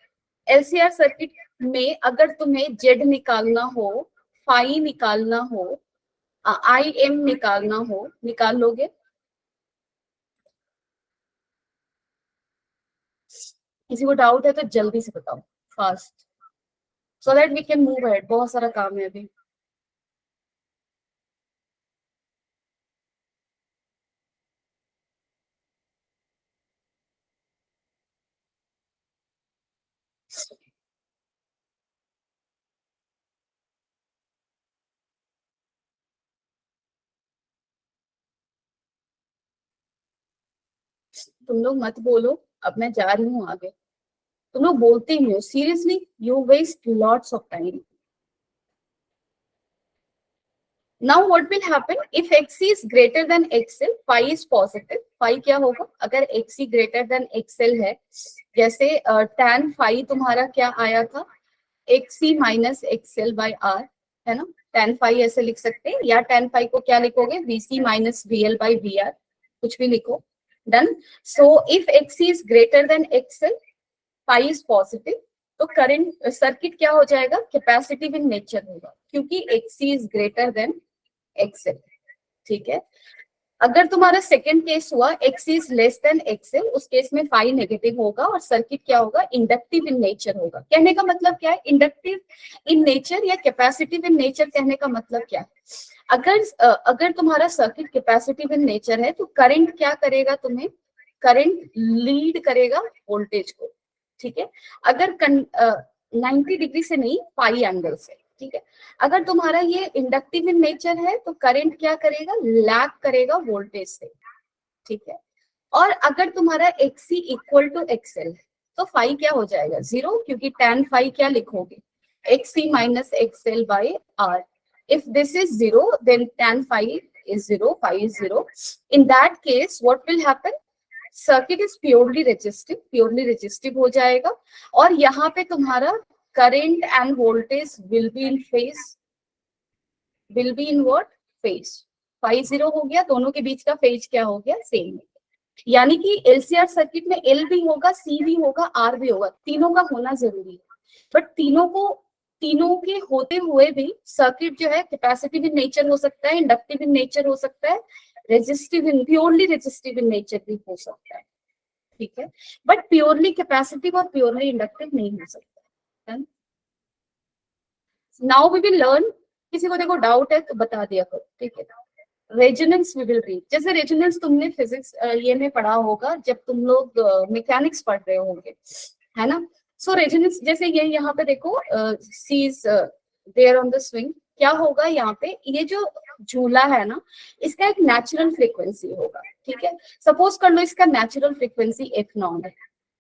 LCR circuit में अगर तुम्हें जेड निकालना हो, फाई निकालना हो, आई एम निकालना हो, निकाल लोगे? किसी को डाउट है तो जल्दी से बताओ, fast, so that we can move ahead, बहुत सारा काम है अभी। तुम लोग मत बोलो, अब मैं जा रही हूँ आगे। तुम लोग बोलते ही हो, seriously you waste lots of time. Now what will happen if xc is greater than xl, phi is positive, phi क्या होगा, अगर xc greater than xl है, जैसे tan phi तुम्हारा क्या आया था, xc minus xl by r, है ना। tan phi ऐसे लिख सकते हैं, या tan phi को क्या लिखोगे, vc minus vl by vr, कुछ भी लिखो, done. So if xc is greater than xl, phi is positive, तो करंट सर्किट क्या हो जाएगा, कैपेसिटिव इन नेचर होगा, क्योंकि xc is greater than XL, ठीक है। अगर तुम्हारा सेकंड केस हुआ x is less than XL, उस केस में फाई नेगेटिव होगा और सर्किट क्या होगा, इंडक्टिव इन नेचर होगा। कहने का मतलब क्या है, इंडक्टिव इन नेचर या कैपेसिटिव इन नेचर, कहने का मतलब क्या है, अगर तुम्हारा सर्किट कैपेसिटिव इन नेचर है तो करंट क्या करेगा, तुम्हें करंट लीड करेगा वोल्टेज को, ठीक है। अगर 90 डिग्री से नहीं, पाई एंगल से, ठीक है। अगर तुम्हारा ये इंडक्टिव इन नेचर है तो करंट क्या करेगा, लैग करेगा वोल्टेज से, ठीक है। और अगर तुम्हारा XC इक्वल टू XL है तो फाई क्या हो जाएगा, जीरो, क्योंकि tan फाई क्या लिखोगे, XC minus XL by R। If this is zero, then tan phi is zero, phi is zero. In that case, what will happen? Circuit is purely resistive हो जाएगा, और यहाँ पे तुम्हारा current and voltage will be in phase, will be in what phase, phi zero हो गया, दोनों के बीच का phase क्या हो गया, सेम। यानी कि एलसीआर सर्किट में एल भी होगा, सी भी होगा, आर भी होगा, तीनों का होना जरूरी है। बट तीनों के होते हुए भी सर्किट जो है कैपेसिटिव इन नेचर हो सकता है, इंडक्टिव इन नेचर हो सकता है, प्योरली रेजिस्टिव इन नेचर भी हो सकता है, ठीक है। बट प्योरली कैपेसिटिव और प्योरली इंडक्टिव नहीं हो सकता। नाउ वी विल लर्न, किसी को देखो डाउट है तो बता दिया करो, ठीक है। रेजोनेंस वी विल रीड, जैसे रेजोनेंस तुमने फिजिक्स ये में पढ़ा होगा जब तुम लोग मैकेनिक्स पढ़ रहे होंगे, है ना। सो रेजोनेंस, जैसे ये यहाँ पे देखो, she is there on the swing, क्या होगा यहाँ पे, ये जो झूला है ना, इसका एक नेचुरल फ्रीक्वेंसी होगा, ठीक है। सपोज कर लो इसका नेचुरल फ्रीक्वेंसी एफ नॉट है,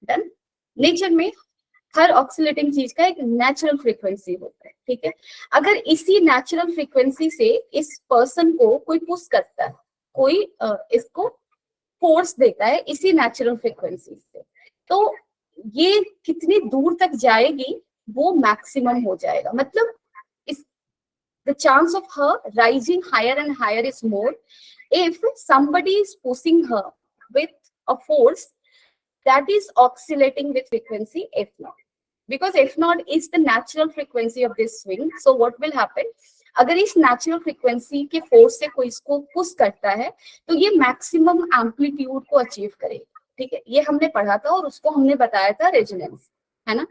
डन। नेचर में हर ऑक्सीलेटिंग चीज का एक नेचुरल फ्रीक्वेंसी होता है, ठीक है। अगर इसी नेचुरल फ्रीक्वेंसी से इस पर्सन को कोई पुश करता है, कोई इसको फोर्स देता है इसी नेचुरल फ्रीक्वेंसी से, तो ये कितनी दूर तक जाएगी, वो मैक्सिमम हो जाएगा। मतलब इस the chance of her rising higher and higher is more if somebody is pushing her with a force that is oscillating with frequency f naught, because f naught is the natural frequency of this swing. So what will happen, अगर इस नेचुरल फ्रीक्वेंसी के फोर्स से कोई इसको पुश करता है तो ये मैक्सिमम एम्पलीट्यूड को अचीव करेगा, ठीक है। ये हमने पढ़ा था और उसको हमने बताया था रेजोनेंस, है ना।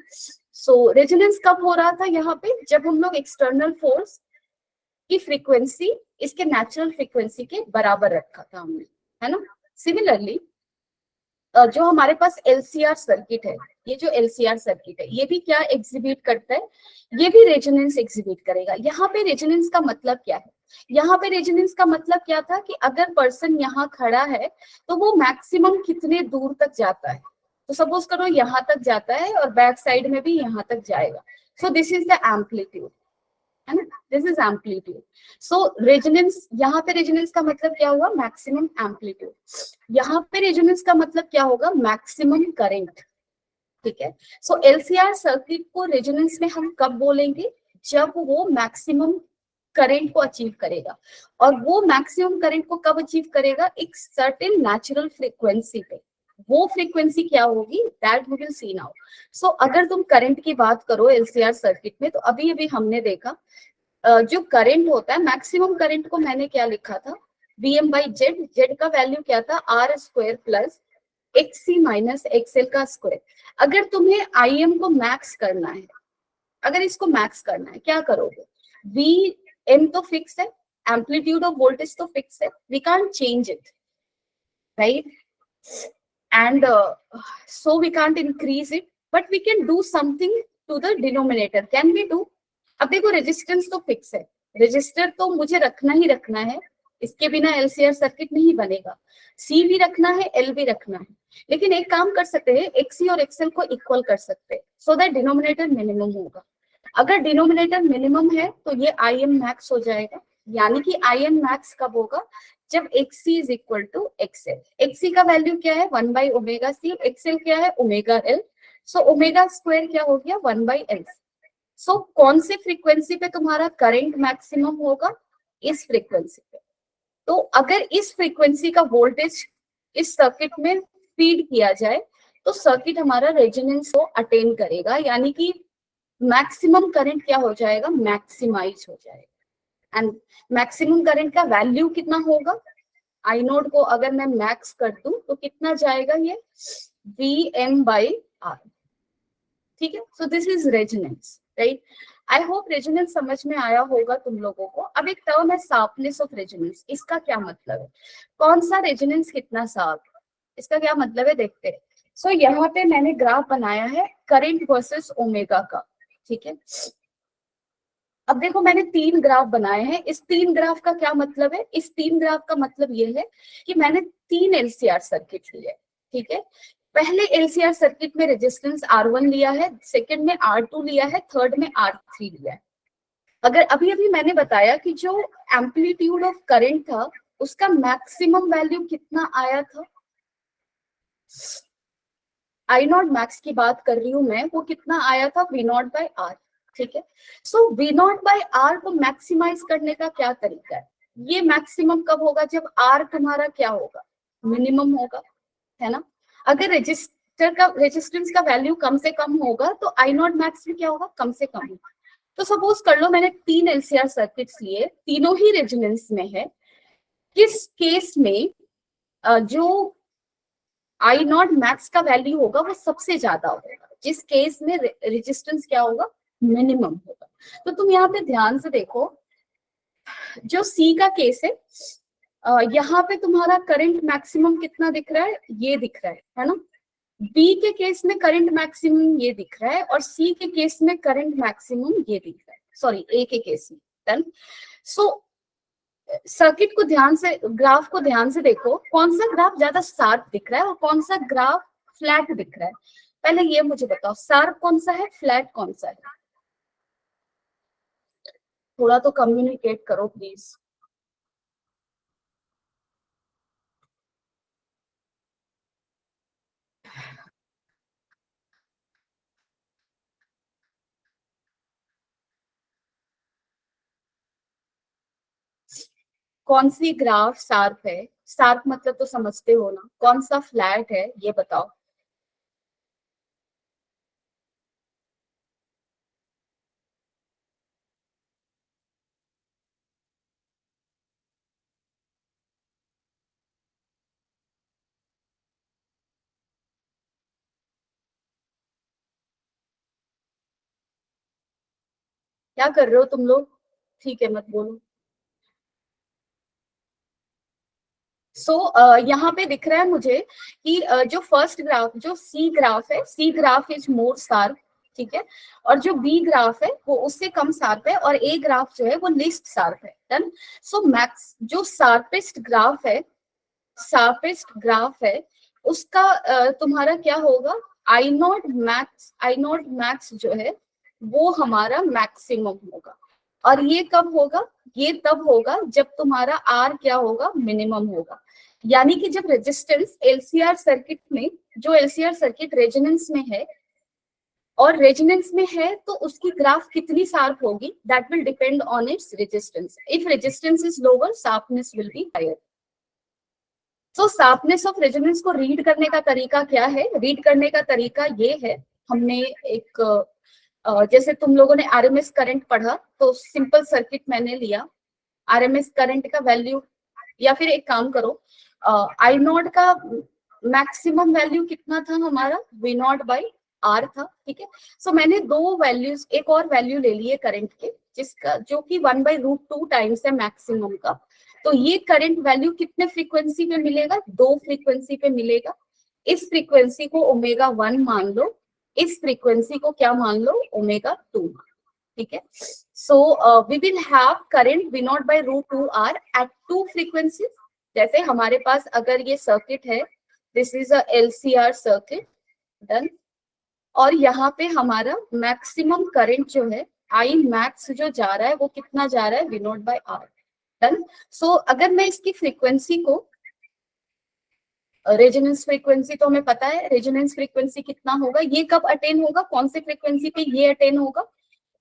सो रेजोनेंस कब हो रहा था यहाँ पे, जब हम लोग एक्सटर्नल फोर्स की फ्रीक्वेंसी इसके नेचुरल फ्रीक्वेंसी के बराबर रखा था हमने, है ना। सिमिलरली जो हमारे पास एलसीआर सर्किट है, ये जो एलसीआर सर्किट है ये भी क्या एग्जिबिट करता है, ये भी रेजोनेंस एग्जिबिट करेगा। यहाँ पे रेजोनेंस का मतलब क्या है, यहाँ पे रेजोनेंस का मतलब क्या था कि अगर पर्सन यहाँ खड़ा है तो वो मैक्सिमम कितने दूर तक जाता है, तो सपोज करो यहाँ तक जाता है और बैक साइड में भी यहाँ तक जाएगा, सो दिस इज द एम्पलीट्यूड, है ना, this is amplitude. So resonance, यहाँ पे रेजोनेंस का मतलब क्या हुआ, मैक्सिमम एम्पलीट्यूड। यहाँ पे रेजोनेंस का मतलब क्या होगा, मैक्सिमम करंट। ठीक है, सो एलसीआर सर्किट को रेजोनेंस में हम कब बोलेंगे, जब वो मैक्सिमम करंट को अचीव करेगा। और वो मैक्सिमम करंट को कब अचीव करेगा, एक सर्टेन नेचुरल फ्रीक्वेंसी पे। वो फ्रीक्वेंसी क्या होगी, that we will see now. So अगर तुम करंट की बात करो एलसीआर सर्किट में, तो अभी अभी हमने देखा जो करंट होता है, मैक्सिमम करंट को मैंने क्या लिखा था, Vm बाई जेड, जेड का वैल्यू क्या था, R square plus XC minus XL का स्क्वायर। अगर तुम्हें Im को मैक्स करना है, अगर इसको मैक्स करना है, क्या करोगे, वी एम तो फिक्स है, एम्पलीट्यूड ऑफ वोल्टेज तो फिक्स है, we can't change it, right, and so we can't increase it, but we can do something to the denominator, can we do? अब देखो रेजिस्टेंस तो फिक्स है, रजिस्टर तो मुझे रखना ही रखना है, इसके बिना एलसीआर सर्किट नहीं बनेगा, सी भी रखना है, एल भी रखना है, लेकिन एक काम कर सकते हैं, एक्सी और एक्सएल को इक्वल कर सकते हैं, सो दैट डिनोमिनेटर मिनिमम होगा। अगर डिनोमिनेटर मिनिमम है तो ये आई एम मैक्स हो जाएगा, यानी कि आई एम मैक्स कब होगा, जब XC is equal to XL. XC का वैल्यू क्या है, 1/ओमेगा सी, एक्सएल क्या है, omega L, so omega square क्या हो गया, 1/एल। सो कौन सी फ्रीक्वेंसी पे तुम्हारा करंट मैक्सिमम होगा, इस फ्रीक्वेंसी पे। तो अगर इस फ्रीक्वेंसी का वोल्टेज इस सर्किट में फीड किया जाए तो सर्किट हमारा रेजोनेंस को अटेन करेगा, यानी कि मैक्सिमम करंट क्या हो जाएगा, मैक्सिमाइज हो जाएगा। एंड मैक्सिमम करंट का वैल्यू कितना होगा, आई नोड को अगर मैं मैक्स कर दूं तो कितना जाएगा, ये Vm/R। ठीक है, सो this is resonance, right. I hope resonance समझ में आया होगा तुम लोगों को। अब एक टर्म है शार्पनेस ऑफ रेजोनेंस, इसका क्या मतलब है, कौन सा रेजोनेंस कितना शार्प, इसका क्या मतलब है, देखते हैं। सो यहाँ पे मैंने ग्राफ बनाया है करंट वर्सेस ओमेगा का, ठीक है। अब देखो मैंने 3 ग्राफ बनाए हैं, इस 3 ग्राफ का क्या मतलब है, इस 3 ग्राफ का मतलब ये है कि मैंने 3 एलसीआर सर्किट लिए, ठीक है। पहले एलसीआर सर्किट में रेजिस्टेंस R1 लिया है, सेकंड में R2 लिया है, थर्ड में R3 लिया है। अगर अभी अभी मैंने बताया कि जो एम्पलीट्यूड ऑफ करंट था उसका मैक्सिमम वैल्यू कितना आया था, आई नॉट मैक्स की बात कर रही हूं मैं, वो कितना आया था, V0/R, ठीक है। सो V0/R को मैक्सिमाइज करने का क्या तरीका है, ये मैक्सिमम कब होगा, जब R तुम्हारा क्या होगा, मिनिमम होगा, है ना। अगर रेजिस्टर का रेजिस्टेंस का वैल्यू कम से कम होगा तो आई नॉट मैक्स भी क्या होगा, कम से कम होगा। तो सपोज कर लो मैंने 3 एलसीआर सर्किट्स लिए, तीनों ही रेजोनेंस में है, किस केस में जो आई नॉट मैक्स का वैल्यू होगा वो सबसे ज्यादा होगा, जिस केस में रेजिस्टेंस क्या होगा, मिनिमम होगा। तो तुम यहाँ पे ध्यान से देखो, जो सी का केस है, यहाँ पे तुम्हारा करंट मैक्सिमम कितना दिख रहा है, ये दिख रहा है ना। बी के केस में करंट मैक्सिमम ये दिख रहा है, और सी के केस में करंट मैक्सिमम ये दिख रहा है, सॉरी ए के केस में। डन। सो सर्किट को ध्यान से, ग्राफ को ध्यान से देखो, कौन सा ग्राफ ज्यादा शार्प दिख रहा है और कौन सा ग्राफ फ्लैट दिख रहा है। पहले ये मुझे बताओ, शार्प कौन सा है, फ्लैट कौन सा है, थोड़ा तो कम्युनिकेट करो प्लीज। कौन सी ग्राफ शार्प है, शार्प मतलब तो समझते हो ना, कौन सा फ्लैट है ये बताओ। क्या कर रहे हो तुम लोग, ठीक है मत बोलो। सो यहाँ पे दिख रहा है मुझे कि जो फर्स्ट ग्राफ, जो सी ग्राफ है, सी ग्राफ इज मोर शार्प, ठीक है, और जो बी ग्राफ है वो उससे कम शार्प है, और ए ग्राफ जो है वो लीस्ट शार्प है। डन। सो मैक्स जो शार्पेस्ट ग्राफ है, शार्पेस्ट ग्राफ है उसका तुम्हारा क्या होगा, आई नॉट मैक्स जो है वो हमारा मैक्सिमम होगा। और ये कब होगा, ये तब होगा जब तुम्हारा आर क्या होगा, मिनिमम होगा। यानी कि जब रेजिस्टेंस एलसीआर सर्किट में, जो एलसीआर सर्किट रेजोनेंस में है, और रेजोनेंस में है तो उसकी ग्राफ कितनी शार्प होगी, that will depend on its resistance. If resistance is lower, sharpness will be higher. तो शार्पनेस ऑफ रेजोनेंस को रीड करने का तरीका क्या है, रीड करने का तरीका ये है, हमने एक जैसे तुम लोगों ने आरएमएस करंट पढ़ा, तो सिंपल सर्किट मैंने लिया, आरएमएस करंट का वैल्यू, या फिर एक काम करो, आई नॉट का मैक्सिमम वैल्यू कितना था हमारा, वी नॉट बाई आर था, ठीक है। सो मैंने दो वैल्यूज, एक और वैल्यू ले लिए करंट के, जिसका जो कि 1/√2 टाइम्स है मैक्सिमम का। तो ये करंट वैल्यू कितने फ्रीक्वेंसी पे मिलेगा, 2 फ्रीक्वेंसी पे मिलेगा। इस फ्रीक्वेंसी को ओमेगा 1 मान लो, इस फ्रीक्वेंसी को क्या मान लो, ओमेगा 2, ठीक है। So we will have current V not by √2 R at 2 frequencies. जैसे हमारे पास अगर ये सर्किट है, this is a LCR circuit, done, और यहाँ पे हमारा मैक्सिमम करंट जो है, आई मैक्स जो जा रहा है वो कितना जा रहा है, V not by R, done. So अगर मैं इसकी फ्रीक्वेंसी को, रेजोनेंस फ्रीक्वेंसी तो हमें पता है, रेजोनेंस फ्रीक्वेंसी कितना होगा, ये कब अटेन होगा, कौन से फ्रीक्वेंसी पे ये अटेन होगा,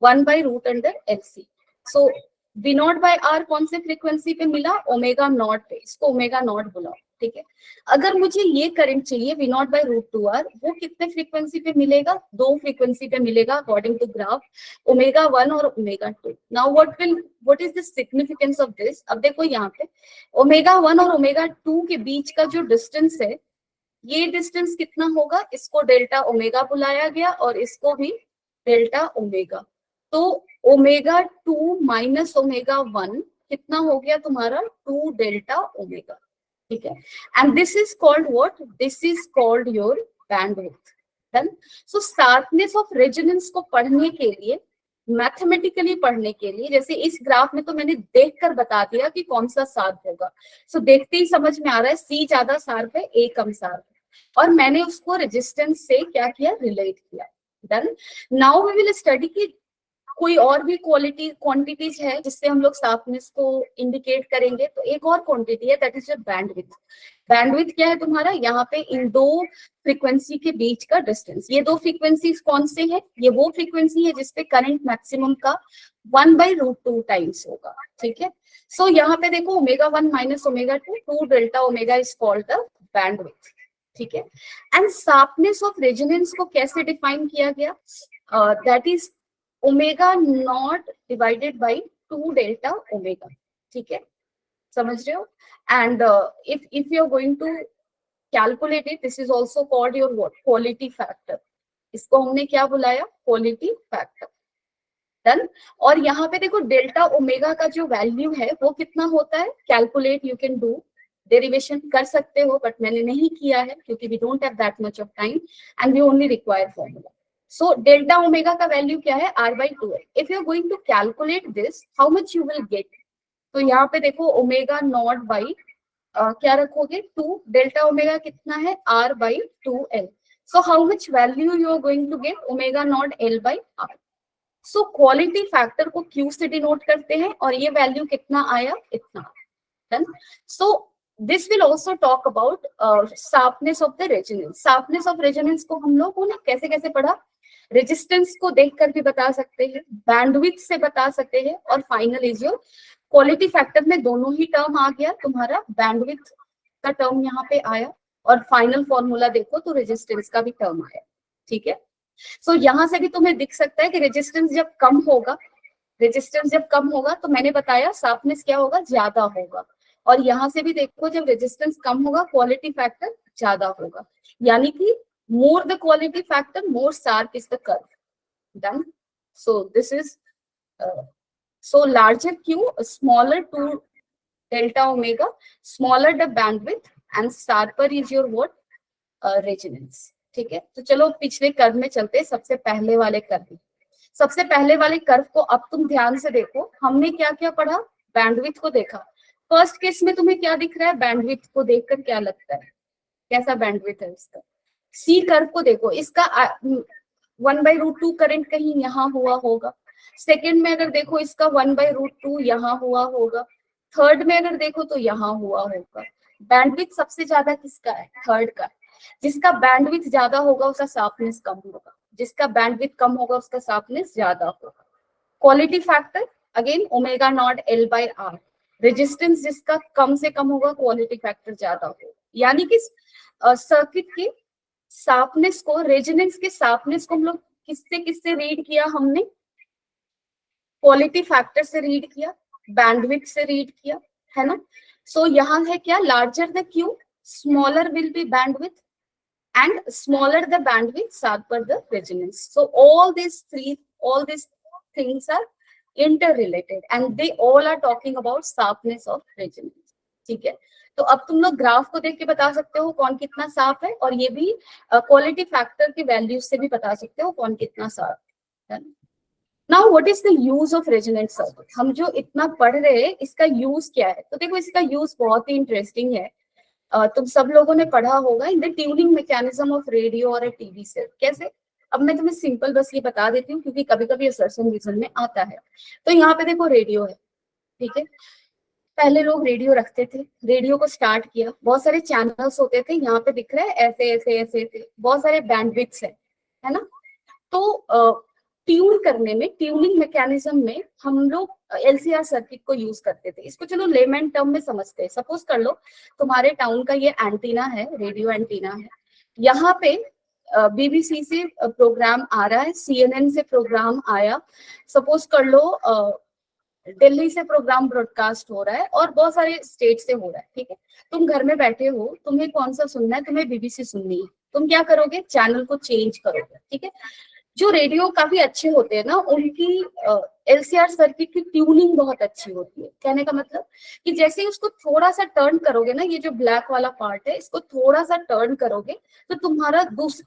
1/√LC। So V not by R कौन से फ्रीक्वेंसी पे मिला, ओमेगा नॉट पे, इसको ओमेगा नॉट बुलाओ, ठीक है। अगर मुझे ये करंट चाहिए V नॉट बाई √2 R, वो कितने फ्रीक्वेंसी पे मिलेगा, 2 फ्रीक्वेंसी पे मिलेगा अकॉर्डिंग टू ग्राफ, ओमेगा 1 और omega 2। Now what is the significance of this, अब देखो यहाँ पे ओमेगा 1 और ओमेगा 2 के बीच का जो डिस्टेंस है, ये डिस्टेंस कितना होगा, इसको डेल्टा ओमेगा बुलाया गया और इसको भी डेल्टा ओमेगा। तो ओमेगा 2 माइनस ओमेगा 1 कितना हो गया तुम्हारा, 2 डेल्टा ओमेगा, ठीक है। And this is called what, this is called your bandwidth, done. So sharpness of resonance को पढ़ने के लिए, मैथमेटिकली पढ़ने के लिए, जैसे इस ग्राफ में तो मैंने देखकर बता दिया कि कौन सा शार्प होगा। सो देखते ही समझ में आ रहा है सी ज्यादा शार्प है, ए कम शार्प है, और मैंने उसको रेजिस्टेंस से क्या किया, रिलेट किया, done. Now we will study कि कोई और भी क्वालिटी क्वांटिटीज है जिससे हम लोग शार्पनेस को इंडिकेट करेंगे। तो एक और क्वांटिटी है, that is your bandwidth. Bandwidth क्या है तुम्हारा, यहाँ पे इन दो फ्रीक्वेंसी के बीच का डिस्टेंस। ये दो फ्रीक्वेंसीज कौन से हैं, ये वो फ्रीक्वेंसी है जिसपे करंट मैक्सिमम का 1/√2 टाइम्स होगा, ठीक है। सो यहाँ पे देखो omega 1 minus omega 2, 2 delta omega is called the bandwidth, ठीक है। एंड शार्पनेस ऑफ रेजोनेंस को कैसे डिफाइन किया गया, that is omega naught divided by 2 delta omega, ठीक है, समझ रहे हो। And if you are going to calculate it, this is also called your what, quality factor. इसको हमने क्या बुलाया, क्वालिटी फैक्टर, डन। और यहाँ पे देखो डेल्टा ओमेगा का जो वैल्यू है वो कितना होता है, calculate, you can do, derivation कर सकते हो, बट मैंने नहीं किया है क्योंकि we don't have that much of time and we only require formula. So delta omega का वैल्यू क्या है, R/2L। If you are going to calculate this, how much you will get, तो यहाँ पे देखो ओमेगा नॉट बाई क्या रखोगे, 2, डेल्टा ओमेगा कितना है, R/2L। So how much value you are going to get, omega naught L/R। So quality factor को Q से डिनोट करते हैं, और ये वैल्यू कितना आया, इतना, done. So this will also talk about sharpness of the resonance. Sharpness of resonance को हम लोगों ने कैसे कैसे पढ़ा, रेजिस्टेंस को देखकर भी बता सकते हैं, बैंडविड्थ से बता सकते हैं, और final is your quality factor में दोनों ही टर्म आ गया तुम्हारा, बैंडविड्थ का टर्म यहाँ पे आया, और फाइनल फॉर्मूला देखो तो रेजिस्टेंस का भी टर्म आया, ठीक है। सो यहाँ से भी तुम्हें दिख सकता है कि रेजिस्टेंस जब कम होगा, रेजिस्टेंस जब कम होगा तो मैंने बताया शार्पनेस क्या होगा, ज्यादा होगा। और यहाँ से भी देखो जब रेजिस्टेंस कम होगा क्वालिटी फैक्टर ज्यादा होगा, यानी कि more the quality factor, more sharp is the curve, done. So this is so larger Q, smaller 2 delta omega, smaller the bandwidth and sharper is your what, resonance. ठीक है, तो चलो पिछले कर्व में चलते हैं, सबसे पहले वाले कर्व। सबसे पहले वाले कर्व को अब तुम ध्यान से देखो, हमने क्या क्या पढ़ा, बैंडविड्थ को देखा। फर्स्ट केस में तुम्हें क्या दिख रहा है, बैंडविड्थ को देखकर क्या लगता है, कैसा बैंडविड्थ है इसका। सी कर्व को देखो, इसका 1/√2 करंट कहीं यहाँ हुआ होगा। सेकेंड में अगर देखो इसका 1/√2 यहाँ हुआ होगा। थर्ड में अगर देखो तो यहाँ हुआ होगा। बैंडविड्थ सबसे ज्यादा किसका है, थर्ड का। जिसका बैंडविड्थ ज्यादा होगा उसका शार्पनेस कम होगा, जिसका बैंडविड्थ कम होगा उसका शार्पनेस ज्यादा होगा। Quality factor again omega naught L by R. Resistance जिसका कम से कम होगा क्वालिटी फैक्टर ज्यादा होगा। यानी कि सर्किट के शार्पनेस को, रेजोनेंस के शार्पनेस को हम लोग किससे रीड किया, हमने क्वालिटी फैक्टर से रीड किया, बैंडविड्थ से रीड किया, है ना। सो यहाँ है क्या, larger the Q smaller will be bandwidth and smaller the bandwidth, sharper the resonance. So all these things are interrelated and they all are talking about sharpness of resonance. ठीक है, तो अब तुम लोग ग्राफ को देख के बता सकते हो कौन कितना शार्प है, और ये भी क्वालिटी फैक्टर की वैल्यूज से भी बता सकते हो कौन कितना शार्प है। Now what is the use of resonant circuit, हम जो इतना पढ़ रहे हैं इसका यूज क्या है। तो देखो इसका यूज बहुत ही इंटरेस्टिंग है। तुम सब लोगों ने पढ़ा होगा in the tuning mechanism of radio और टीवी सेट। कैसे, अब मैं तुम्हें सिंपल बस ये बता देती हूँ क्योंकि कभी कभी असर्शन रीजन में आता है। तो यहाँ पे देखो रेडियो है, ठीक है। पहले लोग रेडियो रखते थे, रेडियो को स्टार्ट किया, बहुत सारे चैनल्स होते थे, यहाँ पे दिख रहा है ऐसे ऐसे ऐसे ऐसे, बहुत सारे बैंडविड्थ्स है ना। तो ट्यून करने में, ट्यूनिंग मैकेनिज्म में हम लोग एलसीआर सर्किट को यूज करते थे। इसको चलो लेमैन टर्म में समझते हैं। सपोज कर लो तुम्हारे टाउन का ये एंटीना है, रेडियो एंटीना है, यहाँ पे बीबीसी से प्रोग्राम आ रहा है, सीएनएन से प्रोग्राम आया, सपोज कर लो दिल्ली से प्रोग्राम ब्रॉडकास्ट हो रहा है और बहुत सारे स्टेट से हो रहा है, ठीक है। तुम घर में बैठे हो, तुम्हें कौन सा सुनना है, तुम्हें बीबीसी सुननी है, तुम क्या करोगे, चैनल को चेंज करोगे, ठीक है। जो रेडियो काफी अच्छे होते हैं ना, उनकी एलसीआर सर्किट की ट्यूनिंग बहुत अच्छी होती है। कहने का मतलब कि जैसे ही उसको थोड़ा सा टर्न करोगे ना, ये जो ब्लैक वाला पार्ट है इसको थोड़ा सा टर्न करोगे तो तुम्हारा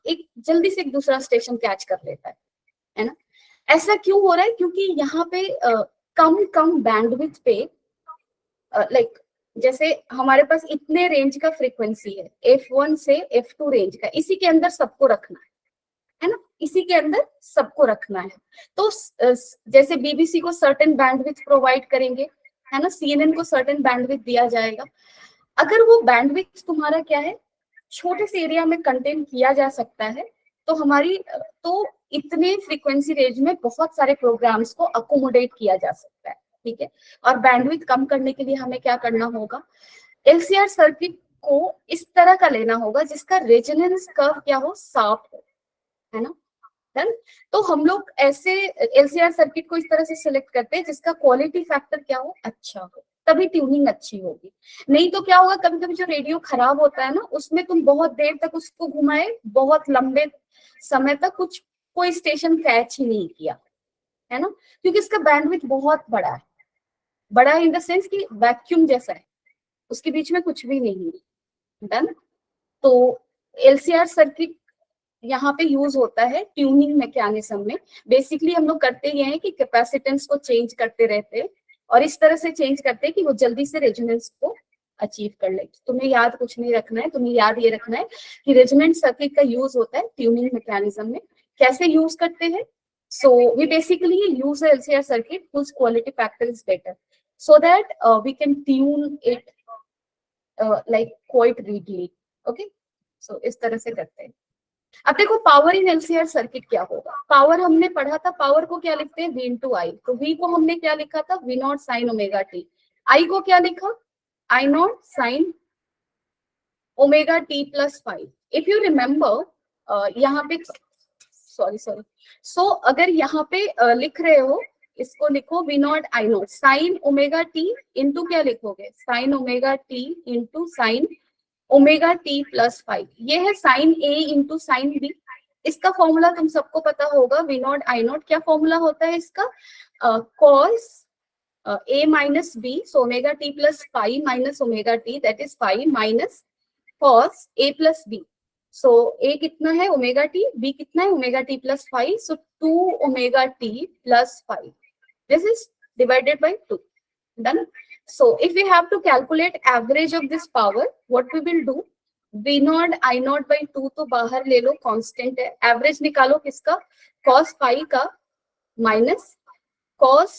एक जल्दी से एक दूसरा स्टेशन कैच कर लेता है ना। ऐसा क्यों हो रहा है, क्योंकि यहाँ पे कम बैंडविड्थ पे लाइक जैसे हमारे पास इतने रेंज का फ्रीक्वेंसी है, F1 से F2 रेंज का, इसी के अंदर सबको रखना है ना, इसी के अंदर सबको रखना है। तो जैसे बीबीसी को सर्टेन बैंडविड्थ प्रोवाइड करेंगे, है ना, सीएनएन को सर्टेन बैंडविड्थ दिया जाएगा। अगर वो बैंडविड्थ तुम्हारा क्या है, छोटे से एरिया में कंटेन किया जा सकता है, तो हमारी तो इतने फ्रीक्वेंसी रेंज में बहुत सारे प्रोग्राम्स को अकोमोडेट किया जा सकता है, ठीक है। और बैंडविड्थ कम करने के लिए हमें क्या करना होगा, एलसीआर सर्किट को इस तरह का लेना होगा जिसका रेजोनेंस कर्व क्या हो, शार्प हो, है ना। तो हम लोग ऐसे एलसीआर सर्किट को इस तरह से सिलेक्ट करते हैं जिसका क्वालिटी फैक्टर क्या हो, अच्छा हो, तभी ट्यूनिंग अच्छी होगी। नहीं तो क्या होगा, कभी कभी जो रेडियो खराब होता है ना, उसमें तुम बहुत देर तक उसको घुमाए, बहुत लंबे समय तक कोई स्टेशन कैच ही नहीं किया, है ना, क्योंकि इसका बैंडविड्थ बहुत बड़ा है। बड़ा इन द सेंस कि वैक्यूम जैसा है, उसके बीच में कुछ भी नहीं है। डन। तो एलसीआर सर्किट यहाँ पे यूज होता है ट्यूनिंग मैकेनिज्म में। बेसिकली हम लोग करते ये हैं कि कैपेसिटेंस को चेंज करते रहते हैं और इस तरह से चेंज करते हैं कि वो जल्दी से रेजोनेंस को अचीव कर ले। तुम्हें याद कुछ नहीं रखना है, तुम्हें याद ये रखना है कि रेजोनेंट सर्किट का यूज होता है ट्यूनिंग मैकेनिज्म में। कैसे यूज करते हैं, so we basically use LCR circuit whose quality factor is better so that we can tune it like quite readily, okay। सो इस तरह से करते हैं। अब देखो पावर इन एलसीआर सर्किट क्या होगा। पावर हमने पढ़ा था, पावर को क्या लिखते हैं, V इंटू आई। तो V को हमने क्या लिखा था, V not sign omega T. I को क्या लिखा, I not sign omega T plus 5। If you remember यहाँ पे सो अगर यहाँ पे लिख रहे हो, इसको लिखो V not I not sign omega T into क्या लिखोगे, sign omega T into sine omega T plus 5। ये है साइन ए इंटू साइन बी। इसका फॉर्मूला तुम सबको पता होगा, V नॉट I नॉट। क्या फॉर्मूला होता है इसका, cos a minus b, so omega t plus phi minus omega t, that is phi minus cos a plus b. So a कितना है omega t, b कितना है omega t plus phi, so 2 omega t plus phi. This is divided by 2. Done. So if we have to calculate average of this power, what we will do, v naught I naught by 2 तो बाहर ले लो, कांस्टेंट है, एवरेज निकालो किसका, cos phi का minus cos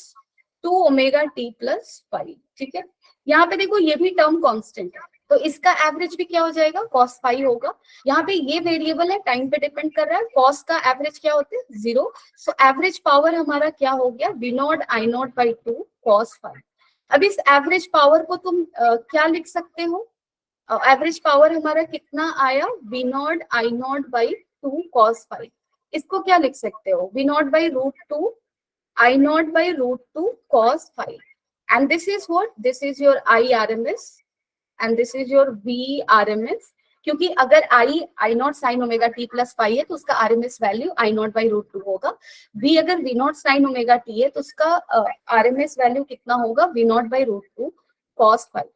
2 omega t plus phi. ठीक है, यहाँ पे देखो ये भी टर्म कांस्टेंट है, तो इसका एवरेज भी क्या हो जाएगा, cos phi होगा. यहाँ पे ये वेरिएबल है, टाइम पे डिपेंड कर रहा है, cos का एवरेज क्या होता है 0. सो एवरेज पावर हमारा क्या हो गया, v naught I naught by 2 cos phi. अब इस एवरेज पावर को तुम क्या लिख सकते हो, एवरेज पावर हमारा कितना आया, v naught I naught by 2 cos phi. इसको क्या लिख सकते हो, v not by root 2 I naught by root 2 cos phi, and this is what, this is your IRMS and this is your VRMS. क्योंकि अगर I naught sin omega t plus phi है तो उसका RMS value I naught by root 2 होगा. V अगर V naught sin omega t है तो उसका RMS वैल्यू कितना होगा, V naught by root 2 cos phi.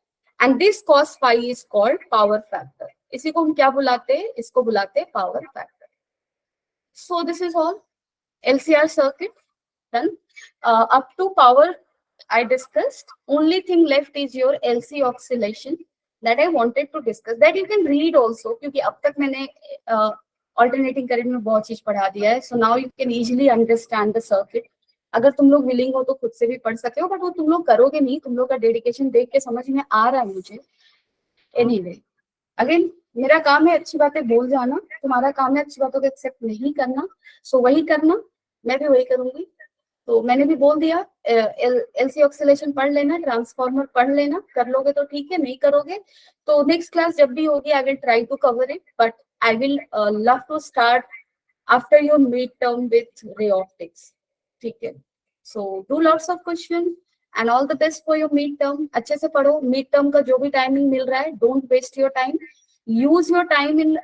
And this cos phi is called power factor. इसी को हम क्या बुलाते हैं, इसको बुलाते हैं power factor. So this is all LCR circuit done. Up to power I discussed. Only thing left is your LC oscillation that I wanted to discuss. That you can read also, क्योंकि अब तक मैंने alternating current में बहुत चीज पढ़ा दिया है. So now you can easily understand the circuit. अगर तुम लोग willing हो तो खुद से भी पढ़ सकते हो, but वो तुम लोग करोगे नहीं, तुम लोग का डेडिकेशन देख के समझ में आ रहा है मुझे. Anyway, अगेन मेरा काम है अच्छी बातें बोल जाना, तुम्हारा काम है अच्छी बातों को एक्सेप्ट नहीं करना. सो वही करना, मैं भी वही करूंगी. तो मैंने भी बोल दिया, एलसी ऑक्सिलेशन पढ़ लेना, ट्रांसफार्मर पढ़ लेना, कर लोगे तो ठीक है, नहीं करोगे तो नेक्स्ट क्लास जब भी होगी I will try to cover it, but I will love to start after your mid term with ray optics. ठीक है, so do lots of question and all the best for your mid term. अच्छे से पढ़ो, मिड टर्म का जो भी टाइमिंग मिल रहा है, don't waste your time, use your time in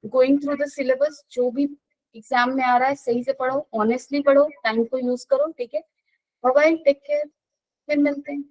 going through the syllabus. जो भी एग्जाम में आ रहा है सही से पढ़ो, ऑनेस्टली पढ़ो, टाइम को यूज करो. ठीक है, बाय बाय, टेक केयर, फिर मिलते हैं.